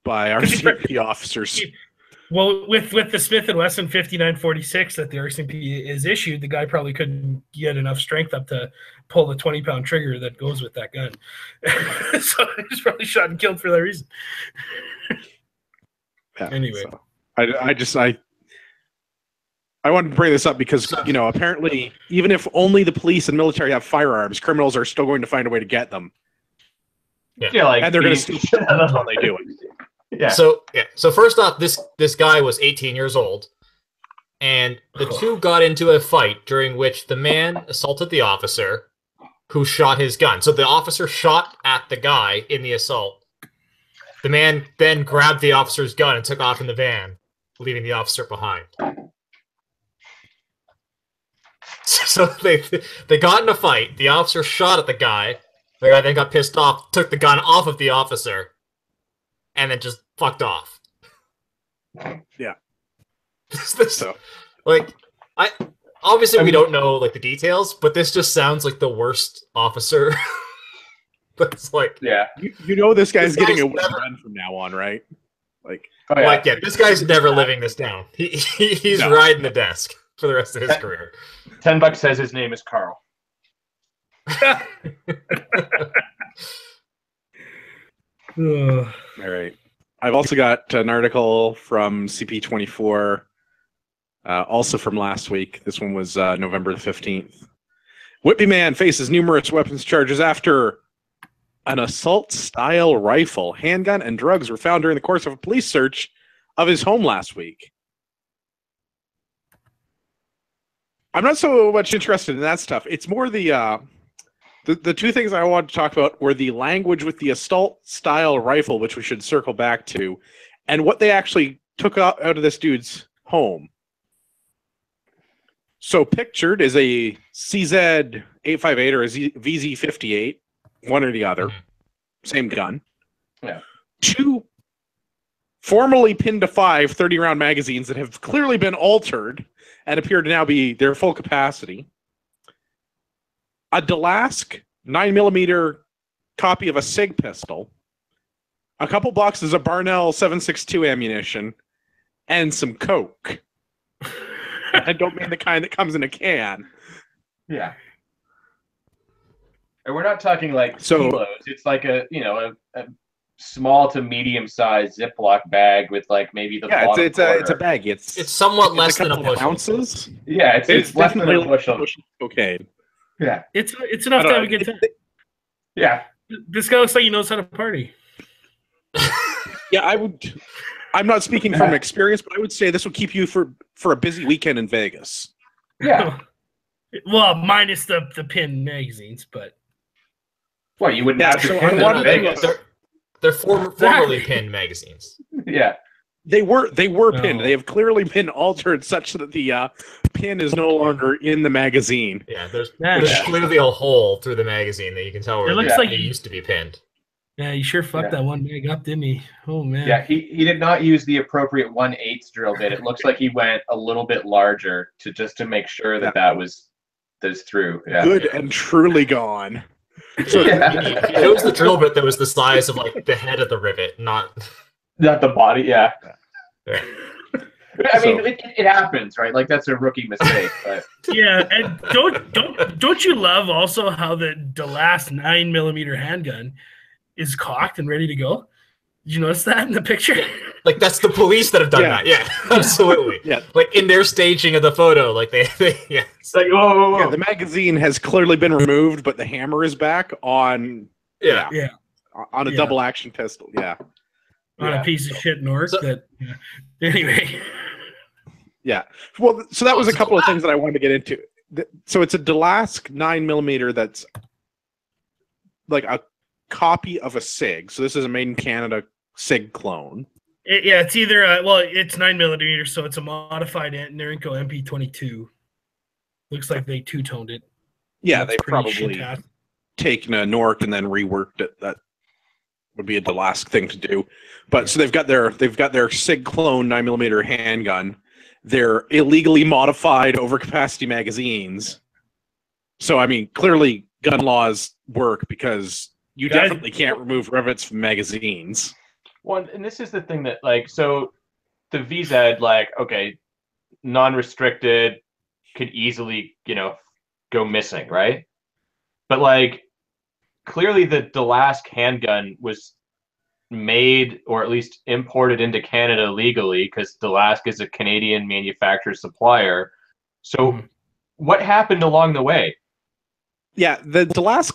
Speaker 1: by RCMP officers.
Speaker 5: Well, with the Smith & Wesson 5946 that the RCMP is issued, the guy probably couldn't get enough strength up to pull the 20-pound trigger that goes with that gun. So he was probably shot and killed for that reason.
Speaker 1: Yeah,
Speaker 5: anyway.
Speaker 1: So I wanted to bring this up because, apparently, even if only the police and military have firearms, criminals are still going to find a way to get them.
Speaker 2: Yeah,
Speaker 1: and they're going to steal while they do it.
Speaker 2: Yeah.
Speaker 3: So first off, this guy was 18 years old, and the two got into a fight during which the man assaulted the officer, who shot his gun. So the officer shot at the guy in the assault. The man then grabbed the officer's gun and took off in the van, leaving the officer behind. So they got in a fight. The officer shot at the guy. The guy then got pissed off, took the gun off of the officer, and then just fucked off.
Speaker 1: Yeah.
Speaker 3: We don't know like the details, but this just sounds like the worst officer. But it's like,
Speaker 2: yeah,
Speaker 1: this guy's getting a gun from now on, right?
Speaker 3: This guy's never living this down. He's riding the desk for the rest of his career.
Speaker 2: $10 says his name is Carl.
Speaker 1: All right. I've also got an article from CP24, also from last week. This one was November the 15th. Whitby man faces numerous weapons charges after an assault-style rifle, handgun, and drugs were found during the course of a police search of his home last week. I'm not so much interested in that stuff. It's more the two things I wanted to talk about were the language with the assault-style rifle, which we should circle back to, and what they actually took out of this dude's home. So pictured is a CZ-858 or a VZ-58, one or the other, same gun.
Speaker 2: Yeah.
Speaker 1: Two formerly pinned to 5 30-round magazines that have clearly been altered and appear to now be their full capacity. A Delask 9mm copy of a SIG pistol, a couple boxes of Barnell 7.62 ammunition, and some coke. I don't mean the kind that comes in a can.
Speaker 2: Yeah. And we're not talking like kilos. It's like a small to medium sized Ziploc bag with like maybe the bottom
Speaker 1: it's a bag. It's
Speaker 3: somewhat less than a bushel.
Speaker 1: Ounces.
Speaker 2: Yeah, it's less than a bushel.
Speaker 1: Okay.
Speaker 2: Yeah,
Speaker 5: it's enough to have a good time.
Speaker 2: Yeah,
Speaker 5: this guy looks like he knows how to party.
Speaker 1: Yeah, I'm not speaking from experience, but I would say this would keep you for a busy weekend in Vegas.
Speaker 2: Yeah.
Speaker 5: Well, minus the pin magazines, but.
Speaker 2: Well, you wouldn't have to pin them in Vegas.
Speaker 3: They're formerly pinned magazines.
Speaker 2: Yeah.
Speaker 1: They were pinned. They have clearly been altered such that the pin is no longer in the magazine.
Speaker 3: Yeah, there's clearly a hole through the magazine that you can tell where it used to be pinned.
Speaker 5: Yeah, he sure fucked that one mag up, didn't he? Oh man.
Speaker 2: Yeah, he did not use the appropriate 1/8 drill bit. It looks like he went a little bit larger to make sure that was through. Yeah.
Speaker 1: Good and truly gone.
Speaker 3: So it was the drill bit that was the size of like the head of the rivet, not
Speaker 2: the body. Yeah. I mean, it happens, right? Like that's a rookie mistake. But.
Speaker 5: Yeah, and don't you love also how the last 9mm handgun is cocked and ready to go? Did you notice that in the picture?
Speaker 3: Like that's the police that have done that. Yeah, absolutely.
Speaker 1: Yeah,
Speaker 3: like in their staging of the photo, like they
Speaker 2: It's like whoa.
Speaker 1: Yeah, the magazine has clearly been removed, but the hammer is back on. On a double action pistol. Yeah.
Speaker 5: On a piece of shit Nork. Anyway.
Speaker 1: Yeah. Well, so that was a couple of things that I wanted to get into. So it's a Delask 9mm that's like a copy of a SIG. So this is a made in Canada SIG clone.
Speaker 5: It's either it's 9mm, so it's a modified Narinko MP22. Looks like they two-toned it.
Speaker 1: Yeah, they probably taken a Nork and then reworked it. That would be a Delask thing to do. But so they've got their SIG clone 9mm handgun. They're illegally modified overcapacity magazines. So I mean, clearly gun laws work because you definitely can't remove rivets from magazines.
Speaker 2: Well, and this is the thing that so the VZ non-restricted could easily go missing, right? But clearly the Delask handgun was made or at least imported into Canada legally because Delask is a Canadian manufacturer supplier. So what happened along the way?
Speaker 1: Yeah, the Delask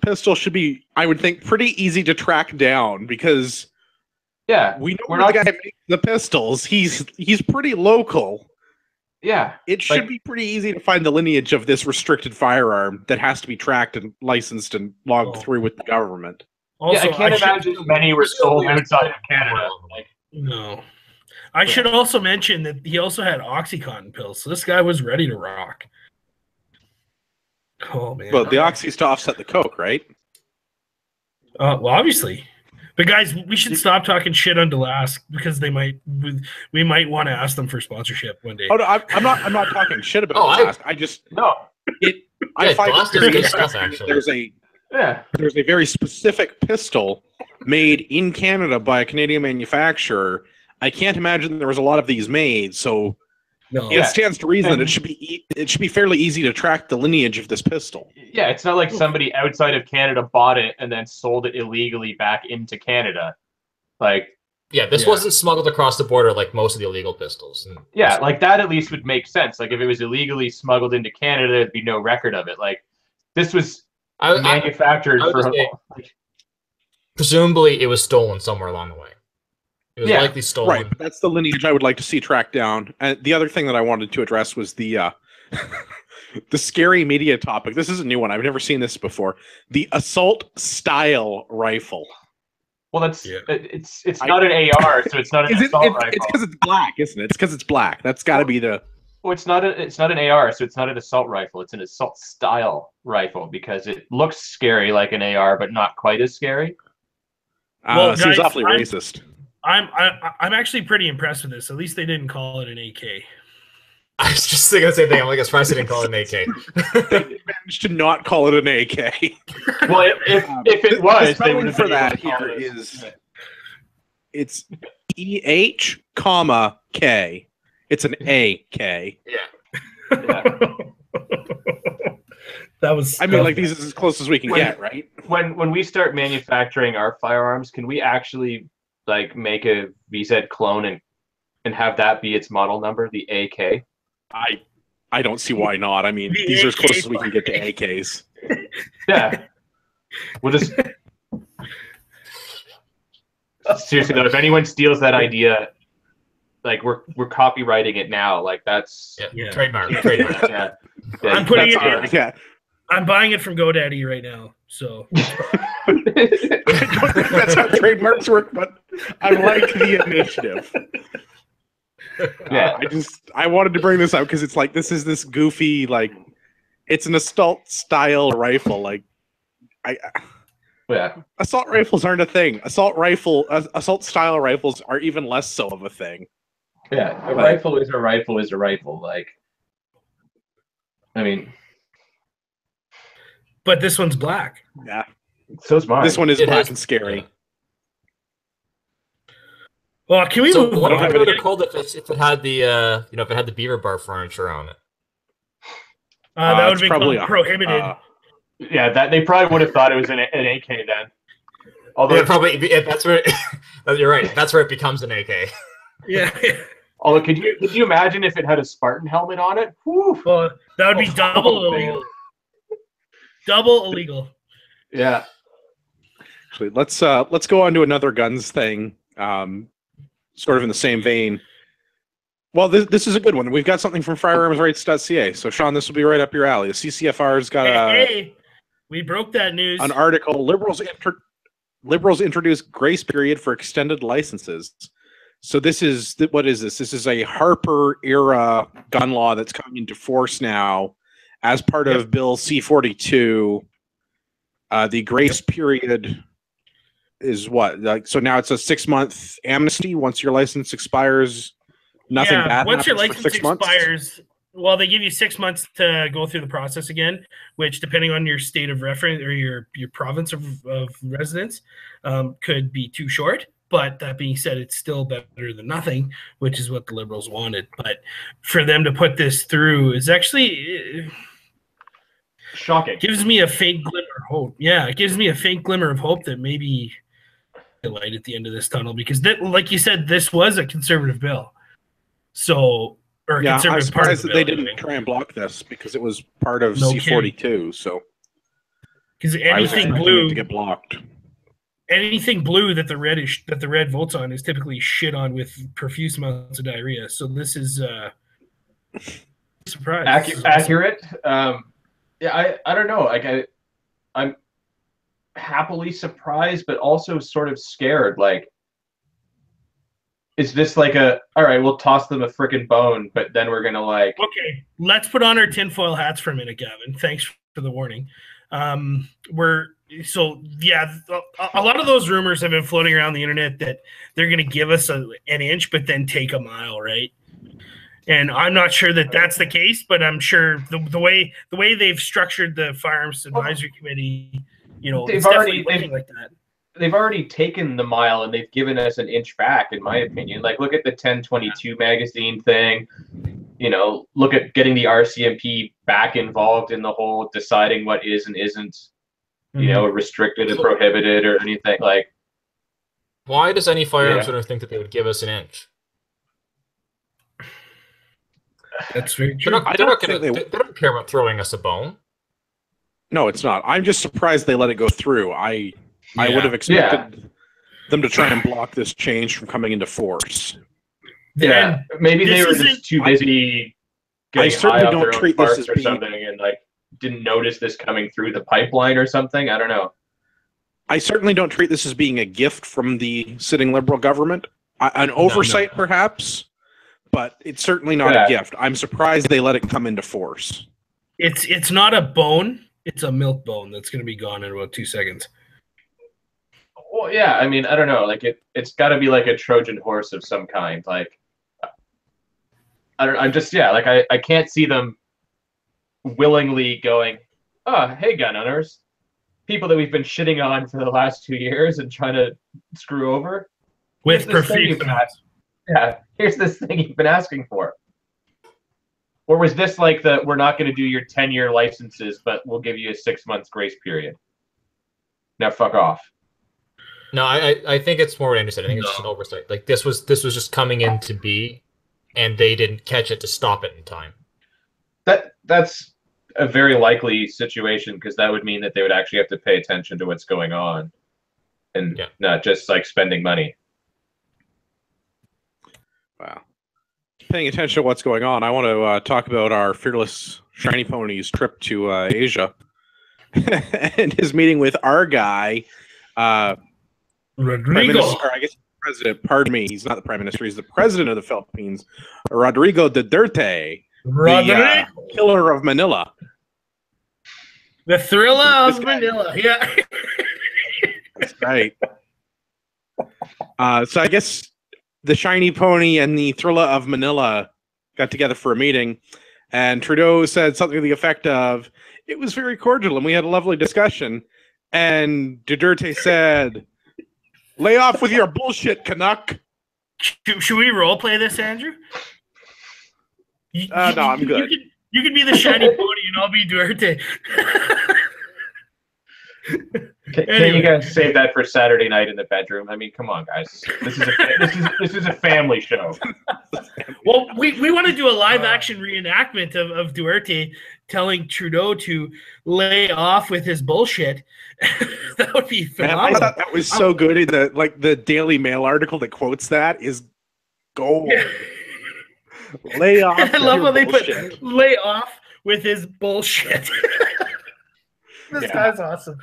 Speaker 1: pistol should be, I would think, pretty easy to track down because we know where the guy makes the pistols. He's pretty local.
Speaker 2: Yeah.
Speaker 1: It should be pretty easy to find the lineage of this restricted firearm that has to be tracked and licensed and logged through with the government.
Speaker 2: Also, I can't imagine many were sold outside of Canada.
Speaker 5: No. I should also mention that he also had OxyContin pills, so this guy was ready to rock. Oh, man.
Speaker 1: Well, the Oxy's to offset the Coke, right?
Speaker 5: Well, obviously. But guys, we should stop talking shit on Delask because we might want to ask them for sponsorship one day.
Speaker 1: Oh no, I'm not talking shit about Delask. I find there's a very specific pistol made in Canada by a Canadian manufacturer. I can't imagine there was a lot of these made, so it stands to reason that it should be fairly easy to track the lineage of this pistol.
Speaker 2: Yeah, it's not like somebody outside of Canada bought it and then sold it illegally back into Canada.
Speaker 3: This wasn't smuggled across the border like most of the illegal pistols.
Speaker 2: That at least would make sense. Like if it was illegally smuggled into Canada, there'd be no record of it. Like this was manufactured
Speaker 3: presumably it was stolen somewhere along the way. It was likely stolen.
Speaker 1: Right, but that's the lineage I would like to see tracked down. And the other thing that I wanted to address was the the scary media topic. This is a new one. I've never seen this before. The assault style rifle.
Speaker 2: Well, it's not an AR, so it's not an assault rifle.
Speaker 1: It's because it's black, isn't it? It's because it's black. That's got to be the.
Speaker 2: Well, it's not an AR, so it's not an assault rifle. It's an assault style rifle because it looks scary like an AR, but not quite as scary.
Speaker 5: Well,
Speaker 1: seems awfully racist.
Speaker 5: I'm actually pretty impressed with this. At least they didn't call it an AK.
Speaker 3: I was just thinking the same thing. I'm like, surprised they didn't call it an AK.
Speaker 1: They managed to not call it an AK.
Speaker 2: Well, if it was,
Speaker 1: the spelling for that here is it's EH, K. It's an AK.
Speaker 3: Yeah.
Speaker 5: That was.
Speaker 1: I mean, like these is as close as we can get, right?
Speaker 2: When we start manufacturing our firearms, can we actually like make a VZ clone and have that be its model number, the AK?
Speaker 1: I don't see why not. I mean, these are as close as we can get to AKs.
Speaker 2: Yeah. We'll just seriously though, if anyone steals that idea, like we're copywriting it now. Like that's
Speaker 3: trademark.
Speaker 2: Yeah.
Speaker 5: I'm putting it. Yeah. I'm buying it from GoDaddy right now. So
Speaker 1: I don't think that's how trademarks work, but I like the initiative.
Speaker 2: Yeah,
Speaker 1: I wanted to bring this up because it's like this goofy, like it's an assault style rifle. Like assault rifles aren't a thing. Assault style rifles are even less so of a thing.
Speaker 2: Yeah, a rifle is a rifle is a rifle. Like, I mean,
Speaker 5: but this one's black.
Speaker 1: Yeah,
Speaker 2: so is mine.
Speaker 1: This one is black and scary.
Speaker 3: Yeah.
Speaker 5: Well, can we?
Speaker 3: So what would it called if it had the if it had the beaver bar furniture on it?
Speaker 5: That would be probably prohibited.
Speaker 2: Yeah, that they probably would have thought it was an AK then.
Speaker 3: Although that's where you're right. That's where it becomes an AK.
Speaker 5: Yeah.
Speaker 2: Although, could you imagine if it had a Spartan helmet on it? Whew.
Speaker 5: Well, that would be double illegal. Double illegal.
Speaker 2: Yeah.
Speaker 1: Actually, let's go on to another guns thing. Sort of in the same vein. Well, this is a good one. We've got something from firearmsrights.ca. So, Sean, this will be right up your alley. The CCFR's got
Speaker 5: we broke that news.
Speaker 1: An article. Liberals introduce grace period for extended licenses. So this is what is this? This is a Harper era gun law that's coming into force now, as part of Bill C-42. The grace period is what? Like, so now it's a 6-month amnesty once your license expires. Nothing bad
Speaker 5: once your
Speaker 1: happens
Speaker 5: license
Speaker 1: for 6 months.
Speaker 5: expires, well, they give you 6 months to go through the process again, which, depending on your state of reference or your province of residence, could be too short. But that being said, it's still better than nothing, which is what the Liberals wanted. But for them to put this through is actually
Speaker 2: shocking.
Speaker 5: Gives me a faint glimmer of hope. Yeah, it gives me a faint glimmer of hope that maybe the light at the end of this tunnel, because like you said, this was a conservative bill. So, or
Speaker 1: yeah,
Speaker 5: conservative
Speaker 1: I'm surprised
Speaker 5: part of the
Speaker 1: that they
Speaker 5: bill,
Speaker 1: didn't try and block this because it was part of C-42. So,
Speaker 5: because anything blue
Speaker 1: to get blocked.
Speaker 5: Anything blue that the red votes on is typically shit on with profuse amounts of diarrhea. So this is surprise.
Speaker 2: Accurate. Yeah, I don't know. Like I'm happily surprised, but also sort of scared. Like, is this like all right, we'll toss them a frickin' bone, but then we're gonna like.
Speaker 5: Okay, let's put on our tinfoil hats for a minute, Gavin. Thanks for the warning. So yeah, a lot of those rumors have been floating around the internet that they're going to give us an inch, but then take a mile, right? And I'm not sure that that's the case, but I'm sure the way they've structured the Firearms Advisory Committee, it's definitely looking like that.
Speaker 2: They've already taken the mile and they've given us an inch back, in my opinion. Like, look at the 1022 magazine thing. Look at getting the RCMP back involved in the whole deciding what is and isn't. Restricted and prohibited or anything like.
Speaker 3: Why does any firearms owner think that they would give us an inch?
Speaker 5: That's very true.
Speaker 3: They don't care about throwing us a bone.
Speaker 1: No, it's not. I'm just surprised they let it go through. I would have expected them to try and block this change from coming into force.
Speaker 2: Yeah, maybe they were just too busy getting high off their own farts or something, and like didn't notice this coming through the pipeline or something. I don't know. I
Speaker 1: certainly don't treat this as being a gift from the sitting Liberal government. An oversight, perhaps, but it's certainly not a gift. I'm surprised they let it come into force.
Speaker 5: It's not a bone. It's a milk bone that's going to be gone in about 2 seconds.
Speaker 2: Well, yeah. I mean, I don't know. Like it's got to be like a Trojan horse of some kind. Like I can't see them willingly going, oh, hey, gun owners, people that we've been shitting on for the last 2 years and trying to screw over.
Speaker 5: With profuse.
Speaker 2: Yeah, here's this thing you've been asking for. Or was this like we're not going to do your 10-year licenses, but we'll give you a 6 months grace period? Now fuck off.
Speaker 3: No, I think it's more what Andrew said. I think it's just an oversight. Like this was just coming in to be, and they didn't catch it to stop it in time.
Speaker 2: That's a very likely situation, because that would mean that they would actually have to pay attention to what's going on, and not just like spending money.
Speaker 1: Wow. Paying attention to what's going on, I want to talk about our fearless shiny pony's trip to Asia and his meeting with our guy,
Speaker 5: Rodrigo.
Speaker 1: I guess president. Pardon me, he's not the prime minister. He's the president of the Philippines, Rodrigo Duterte, the killer of Manila.
Speaker 5: The thriller of Manila. Yeah.
Speaker 1: That's right. So I guess the shiny pony and the thriller of Manila got together for a meeting, and Trudeau said something to the effect of, "It was very cordial and we had a lovely discussion." And Duterte said, "Lay off with your bullshit, Canuck."
Speaker 5: Should we role play this, Andrew?
Speaker 1: No, I'm good.
Speaker 5: You can be the shiny pony and I'll be Duterte.
Speaker 2: Can you guys save that for Saturday night in the bedroom? I mean, come on, guys. This is a family show.
Speaker 5: Well, we want to do a live action reenactment of Duterte telling Trudeau to lay off with his bullshit. That would be phenomenal.
Speaker 1: Man, I thought that was so good. The Daily Mail article that quotes that is gold.
Speaker 5: Yeah.
Speaker 1: Lay off.
Speaker 5: I love how they put "lay off with his bullshit." This guy's awesome.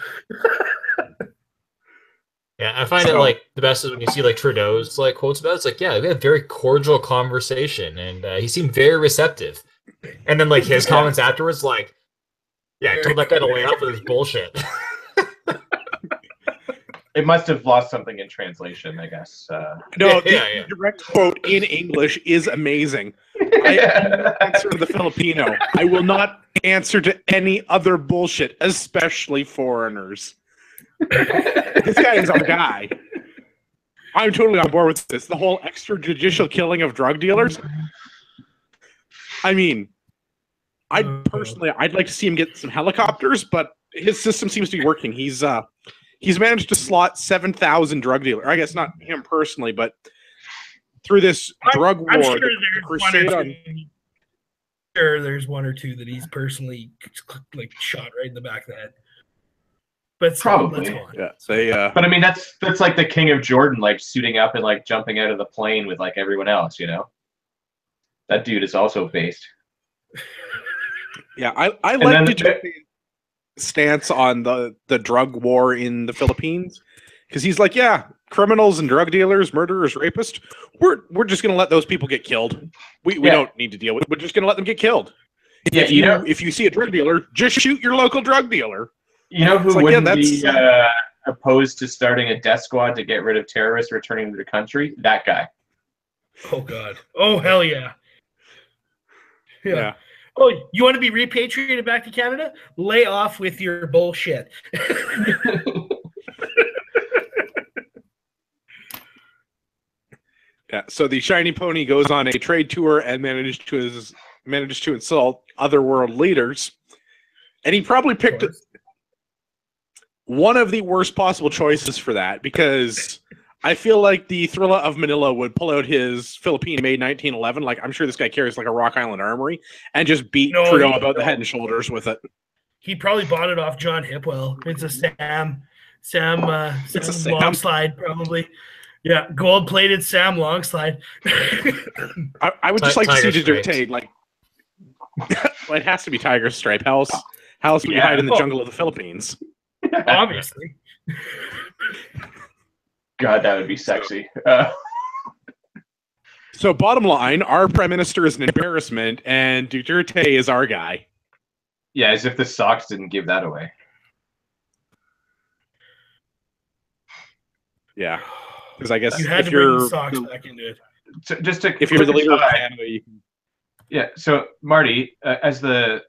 Speaker 3: Yeah, I find it like the best is when you see like Trudeau's like quotes about it. It's like, yeah, we had a very cordial conversation, and he seemed very receptive. And then like his comments afterwards, like, yeah, I told that guy to lay off with his bullshit.
Speaker 2: It must have lost something in translation, I guess.
Speaker 1: No, the direct quote in English is amazing. I answer to the Filipino. I will not answer to any other bullshit, especially foreigners. This guy is our guy. I'm totally on board with this. The whole extrajudicial killing of drug dealers. I mean, I'd like to see him get some helicopters, but his system seems to be working. He's managed to slot 7,000 drug dealers. I guess not him personally, but through this drug war,
Speaker 5: there's one or two that he's personally like shot right in the back of the head. But
Speaker 2: probably,
Speaker 1: yeah.
Speaker 2: But I mean, that's like the King of Jordan, like suiting up and like jumping out of the plane with like everyone else. You know, that dude is also based.
Speaker 1: Yeah, I like the stance on the drug war in the Philippines, because he's like, yeah, criminals and drug dealers, murderers, rapists, we're just gonna let those people get killed. We don't need to deal with it. We're just gonna let them get killed.
Speaker 2: Yeah,
Speaker 1: if you see a drug dealer, just shoot your local drug dealer.
Speaker 2: You know who wouldn't be opposed to starting a death squad to get rid of terrorists returning to the country? That guy.
Speaker 5: Oh God. Oh hell yeah. Yeah. Oh, you want to be repatriated back to Canada? Lay off with your bullshit.
Speaker 1: Yeah. So the shiny pony goes on a trade tour and manages to insult other world leaders, and he probably picked one of the worst possible choices for that, because I feel like the thriller of Manila would pull out his Philippine-made 1911. Like, I'm sure this guy carries like a Rock Island Armory, and just beat Trudeau about the head and shoulders with it.
Speaker 5: He probably bought it off John Hipwell. It's a Sam Longslide, probably. Yeah, gold-plated Sam Longslide.
Speaker 1: I would just like to see Duterte, like, well, it has to be Tiger Stripe. How else would you hide in the jungle of the Philippines?
Speaker 5: Obviously.
Speaker 2: God, that would be sexy.
Speaker 1: So bottom line, our prime minister is an embarrassment, and Duterte is our guy.
Speaker 2: Yeah, as if the Sox didn't give that away.
Speaker 1: Yeah, because I guess
Speaker 5: you had to bring the Sox back into it.
Speaker 2: So
Speaker 1: if you're the leader of Canada, you can...
Speaker 2: Yeah, so Marty, as the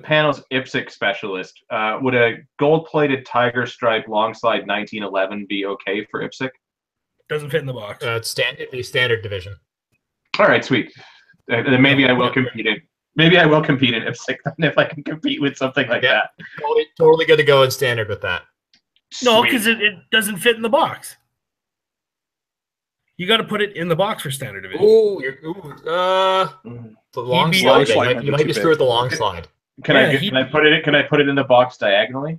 Speaker 2: panel's IPSC specialist, would a gold-plated Tiger Stripe Longslide 1911 be okay for IPSC?
Speaker 5: Doesn't fit in the box.
Speaker 3: It's the standard division.
Speaker 2: All right, sweet. Then maybe I will compete it. Maybe I will compete in IPSC then if I can compete with something like that.
Speaker 3: Totally good to go in standard with that.
Speaker 5: No, because it doesn't fit in the box. You got to put it in the box for standard division.
Speaker 3: The long slide. You might be screwed with the long slide.
Speaker 2: Can I put it in the box diagonally?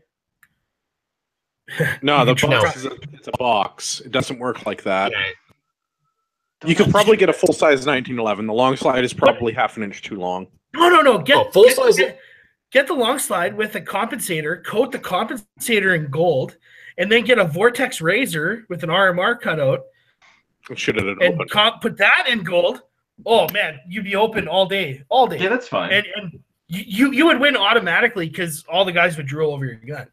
Speaker 1: No, the box it's a box. It doesn't work like that. Okay. You could probably get a full size 1911. The long slide is probably half an inch too long.
Speaker 5: No. Get the long slide with a compensator, coat the compensator in gold, and then get a Vortex razor with an RMR cutout. And put that in gold. Oh man, you'd be open all day.
Speaker 2: Yeah, that's fine.
Speaker 5: And you would win automatically because all the guys would drool over your gun.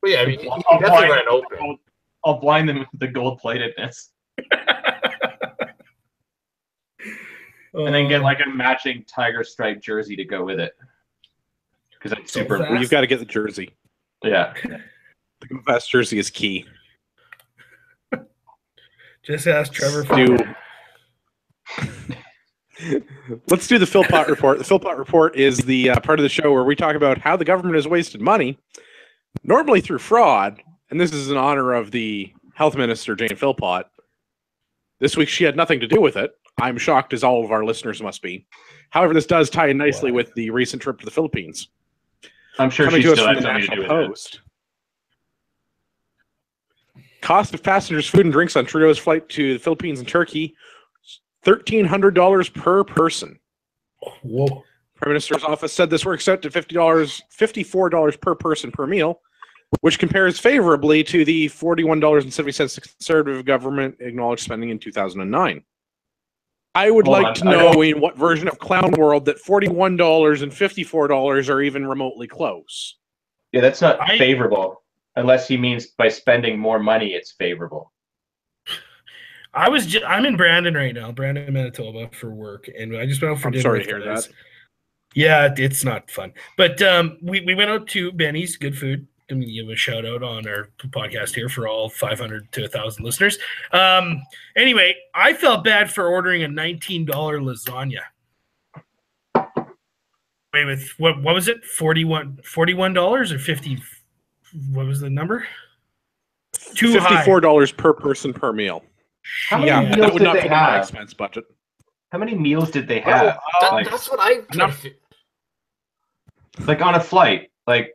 Speaker 3: Well, yeah, I mean, I'll definitely run it open.
Speaker 2: I'll blind them with the gold platedness. And then get like a matching tiger stripe jersey to go with it. Because it's super.
Speaker 1: Well, you've got to get the jersey.
Speaker 2: Yeah.
Speaker 1: The best jersey is key.
Speaker 5: Just ask Trevor.
Speaker 1: Let's do the Philpott Report. The Philpott Report is the part of the show where we talk about how the government has wasted money, normally through fraud, and this is in honor of the health minister, Jane Philpott. This week she had nothing to do with it. I'm shocked, as all of our listeners must be. However, this does tie in nicely with the recent trip to the Philippines.
Speaker 2: I'm sure she still has something to do with it.
Speaker 1: Cost of passengers' food and drinks on Trudeau's flight to the Philippines and Turkey, $1,300 per person.
Speaker 5: Whoa.
Speaker 1: Prime Minister's office said this works out to $54 per person per meal, which compares favorably to the $41.70 the Conservative government acknowledged spending in 2009. I would like to know in what version of Clown World that $41 and $54 are even remotely close.
Speaker 2: Yeah, that's not favorable. Unless he means by spending more money, it's favorable.
Speaker 5: I'm in Brandon right now, Brandon, Manitoba, for work, and I just went out for dinner.
Speaker 1: I'm sorry to hear that.
Speaker 5: Yeah, it's not fun. But we went out to Benny's, good food. I'm going to give a shout out on our podcast here for all 500 to 1,000 listeners. Anyway, I felt bad for ordering a $19 lasagna. Wait, with what was it? $41 or 50? What was the number?
Speaker 1: $54 per person per meal.
Speaker 2: How many meals
Speaker 1: that would
Speaker 2: did
Speaker 1: not
Speaker 2: they
Speaker 1: fit
Speaker 2: have?
Speaker 1: My expense budget.
Speaker 2: How many meals did they have?
Speaker 3: That's what I
Speaker 2: like on a flight, like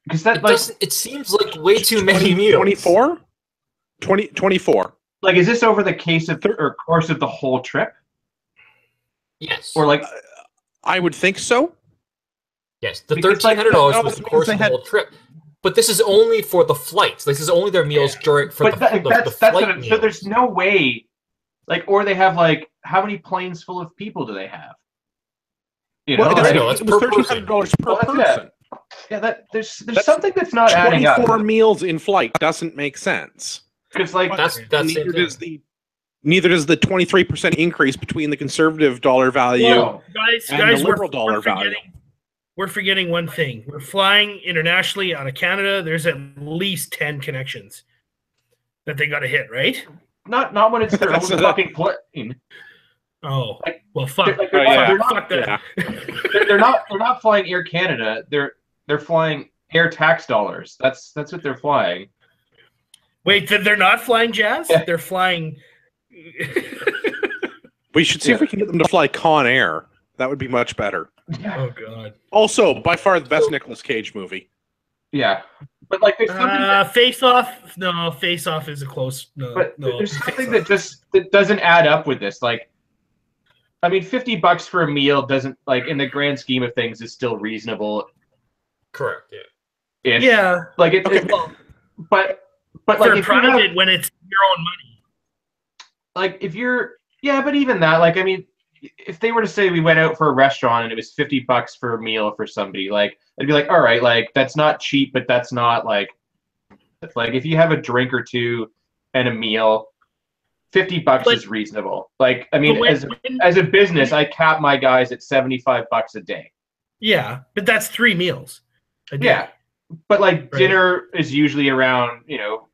Speaker 2: because that like
Speaker 3: it seems like way too many meals.
Speaker 1: 24? 24.
Speaker 2: Like, is this over the course of the whole trip?
Speaker 3: Yes.
Speaker 2: Or like,
Speaker 1: I would think so.
Speaker 3: Yes, the $1,300 was the course of the whole trip. But this is only for the flights. This is only their meals during the flight meals.
Speaker 2: So there's no way, like, or they have like, how many planes full of people do they have? You know,
Speaker 3: that's per person.
Speaker 1: $1,300 per person.
Speaker 2: Yeah, there's something that's not adding up.
Speaker 1: 24 meals in flight doesn't make sense.
Speaker 2: Because like
Speaker 1: neither does the 23% increase between the conservative dollar value and the liberal dollar value.
Speaker 5: We're forgetting one thing. We're flying internationally out of Canada. There's at least 10 connections that they got to hit, right?
Speaker 2: Not when it's their own fucking plane.
Speaker 5: Oh, well, fuck.
Speaker 2: They're not flying Air Canada. They're flying air tax dollars. That's what they're flying.
Speaker 5: Wait, they're not flying Jazz? Yeah. They're flying.
Speaker 1: We should see if we can get them to fly Con Air. That would be much better.
Speaker 5: Oh God!
Speaker 1: Also, by far the best Nicolas Cage movie.
Speaker 2: Yeah, but like there's something
Speaker 5: Face Off. No, Face Off is a close. No,
Speaker 2: but there's something that doesn't add up with this. Like, I mean, $50 for a meal doesn't, like, in the grand scheme of things, is still reasonable.
Speaker 3: Correct. Yeah.
Speaker 5: Yeah.
Speaker 2: Like but like
Speaker 5: private when it's your own money.
Speaker 2: Like but even that, like, I mean, if they were to say we went out for a restaurant and it was $50 for a meal for somebody, like, I'd be like, all right, like, that's not cheap, but that's not like if you have a drink or two and a meal, $50 is reasonable. Like, I mean, as a business, I cap my guys at $75 a day.
Speaker 5: Yeah, but that's 3 meals a day.
Speaker 2: Yeah, but like dinner is usually around, you know,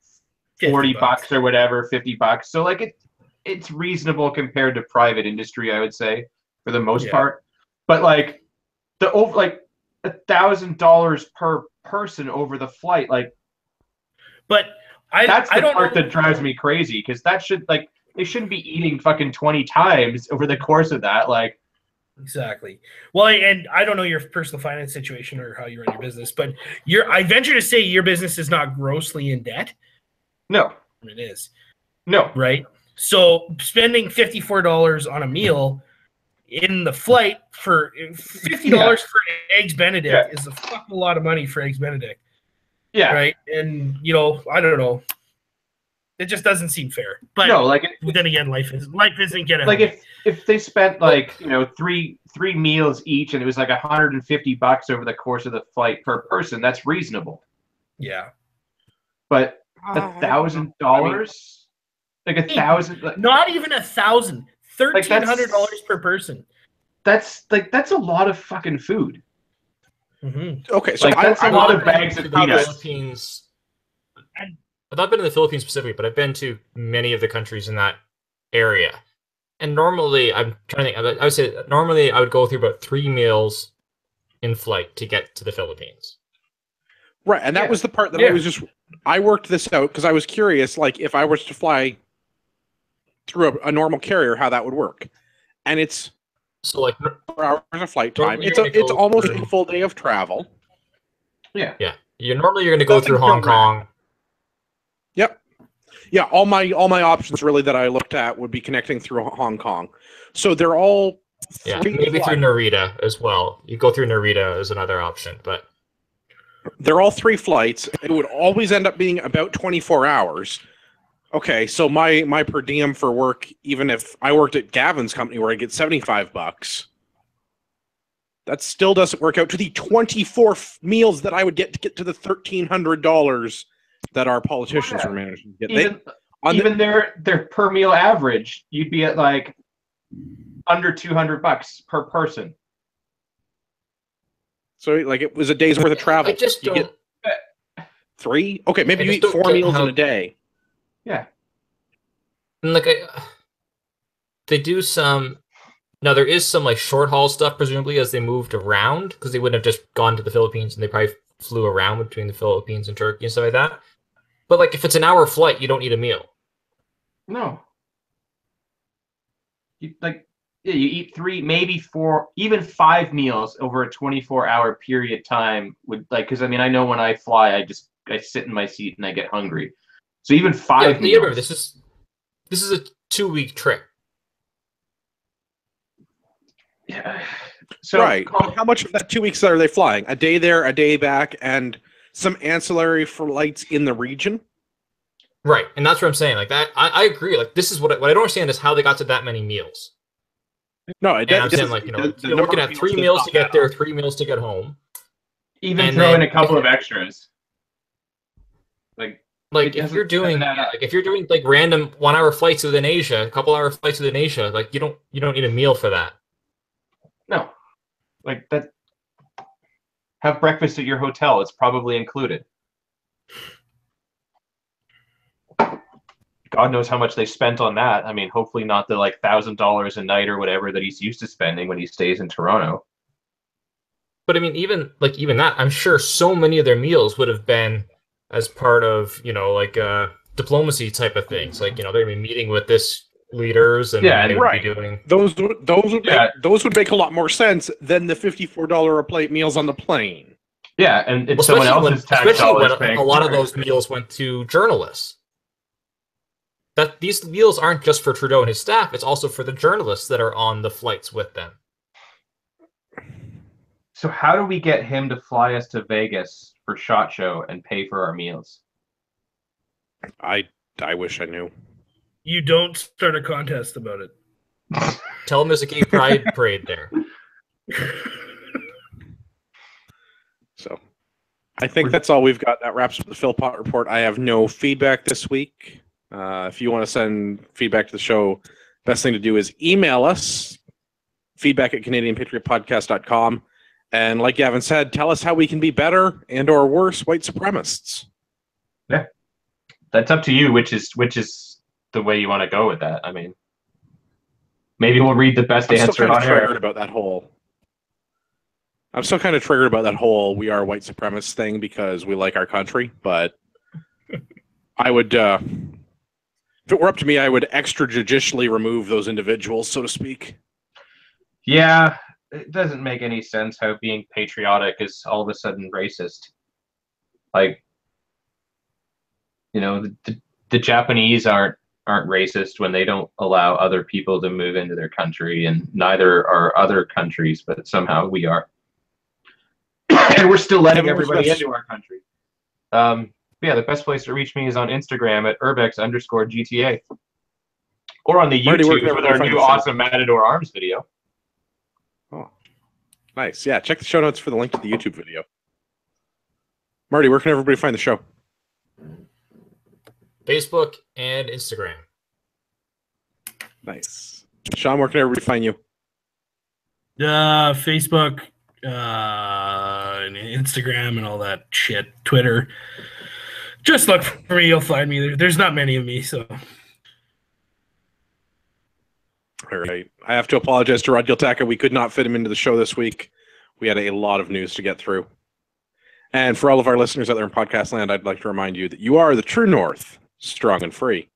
Speaker 2: $40 or whatever, $50. So like it's reasonable compared to private industry, I would say. for the most part. But like $1,000 per person over the flight, like.
Speaker 5: But
Speaker 2: that's the part
Speaker 5: know.
Speaker 2: that drives me crazy, because that should they shouldn't be eating fucking 20 times over the course of that, like.
Speaker 5: Exactly. Well, and I don't know your personal finance situation or how you run your business, but I venture to say your business is not grossly in debt.
Speaker 2: No.
Speaker 5: It is.
Speaker 2: No.
Speaker 5: Right? So spending $54 on a meal in the flight for $50 for Eggs Benedict is a fucking lot of money for Eggs Benedict.
Speaker 2: Yeah.
Speaker 5: Right? And, I don't know. It just doesn't seem fair. But
Speaker 2: no, like
Speaker 5: then again, life isn't getting
Speaker 2: like if they spent like three meals each and it was like $150 over the course of the flight per person, that's reasonable.
Speaker 5: Yeah.
Speaker 2: But $1,000, like 1,000, like,
Speaker 5: not even 1,000, $1,300 per person.
Speaker 2: That's a lot of fucking food.
Speaker 5: Mm-hmm.
Speaker 1: Okay, so
Speaker 2: that's a lot of bags of peanuts.
Speaker 3: Philippines. I've not been in the Philippines specifically, but I've been to many of the countries in that area. And normally, I'm trying to think, I would say normally I would go through about 3 meals in flight to get to the Philippines.
Speaker 1: Right, and that was the part that I worked this out because I was curious, like, if I was to fly through a normal carrier, how that would work. And it's 4 hours of flight time. It's almost a full day of travel.
Speaker 2: Yeah.
Speaker 3: Yeah. You're going to go through Hong Kong.
Speaker 1: Yep. Yeah, all my options really that I looked at would be connecting through Hong Kong. So they're all
Speaker 3: maybe through Narita as well. You go through Narita as another option, but
Speaker 1: they're all 3 flights. It would always end up being about 24 hours. Okay, so my per diem for work, even if I worked at Gavin's company where I get $75, that still doesn't work out to the 24 meals that I would get to the $1,300 that our politicians were managing to get.
Speaker 2: Even their per meal average, you'd be at like under $200 per person.
Speaker 1: So like it was a day's worth of travel.
Speaker 3: I just don't.
Speaker 1: Get 3? Okay, maybe you eat 4 meals in a day.
Speaker 2: Yeah.
Speaker 3: And like they do some. Now there is some like short haul stuff presumably as they moved around, because they wouldn't have just gone to the Philippines and they probably flew around between the Philippines and Turkey and stuff like that. But like if it's an hour flight, you don't need a meal.
Speaker 2: No. You eat 3, maybe 4, even 5 meals over a 24-hour period time would, like, because I mean I know when I fly I sit in my seat and I get hungry. So even 5 meals.
Speaker 3: Remember, this is a 2-week trip.
Speaker 2: Yeah. So
Speaker 1: right. How much of that 2 weeks are they flying? A day there, a day back, and some ancillary flights in the region?
Speaker 3: Right, and that's what I'm saying. Like that, I agree. Like this is what I don't understand is how they got to that many meals.
Speaker 1: No,
Speaker 3: I'm saying like you're looking at 3 meals to get there, 3 meals to get home.
Speaker 2: Even throw in a couple of extras.
Speaker 3: Like if you're doing like random 1-hour flights within Asia, a couple hour flights within Asia, like you don't need a meal for that.
Speaker 2: No, like that. Have breakfast at your hotel; it's probably included. God knows how much they spent on that. I mean, hopefully not the like $1,000 a night or whatever that he's used to spending when he stays in Toronto.
Speaker 3: But I mean, even that, I'm sure so many of their meals would have been as part of like diplomacy type of things. Like they'd be meeting with this leaders and they would be doing
Speaker 1: those would make a lot more sense than the $54 a plate meals on the plane.
Speaker 2: Yeah, and it's someone else's tax dollars paying.
Speaker 3: A lot of those meals went to journalists. That these meals aren't just for Trudeau and his staff; it's also for the journalists that are on the flights with them.
Speaker 2: So how do we get him to fly us to Vegas for SHOT Show and pay for our meals?
Speaker 1: I wish I knew.
Speaker 5: You don't start a contest about it.
Speaker 3: Tell him there's a gay pride parade there.
Speaker 1: So, I think that's all we've got. That wraps up the Philpott Report. I have no feedback this week. If you want to send feedback to the show, best thing to do is email us, feedback@CanadianPatriotPodcast.com. And like Gavin said, tell us how we can be better and or worse white supremacists.
Speaker 2: Yeah. That's up to you, which is the way you want to go with that. I mean, Maybe we'll read the best answer on air.
Speaker 1: About that whole. I'm still kind of triggered about that whole "we are white supremacist" thing because we like our country, but I would, if it were up to me, I would extrajudicially remove those individuals, so to speak.
Speaker 2: Yeah, it doesn't make any sense how being patriotic is all of a sudden racist. Like, the Japanese aren't racist when they don't allow other people to move into their country, and neither are other countries, but somehow we are. And we're still letting everybody into our country. Yeah, the best place to reach me is on Instagram at urbex_GTA. Or on the YouTube with our new awesome Matador Arms video.
Speaker 1: Oh, nice. Yeah, check the show notes for the link to the YouTube video. Marty, where can everybody find the show?
Speaker 3: Facebook and Instagram.
Speaker 1: Nice. Sean, where can everybody find you?
Speaker 5: Facebook, and Instagram, and all that shit. Twitter. Just look for me; you'll find me. There's not many of me, so.
Speaker 1: All right. I have to apologize to Rod Giltaka. We could not fit him into the show this week. We had a lot of news to get through. And for all of our listeners out there in podcast land, I'd like to remind you that you are the true North, strong and free.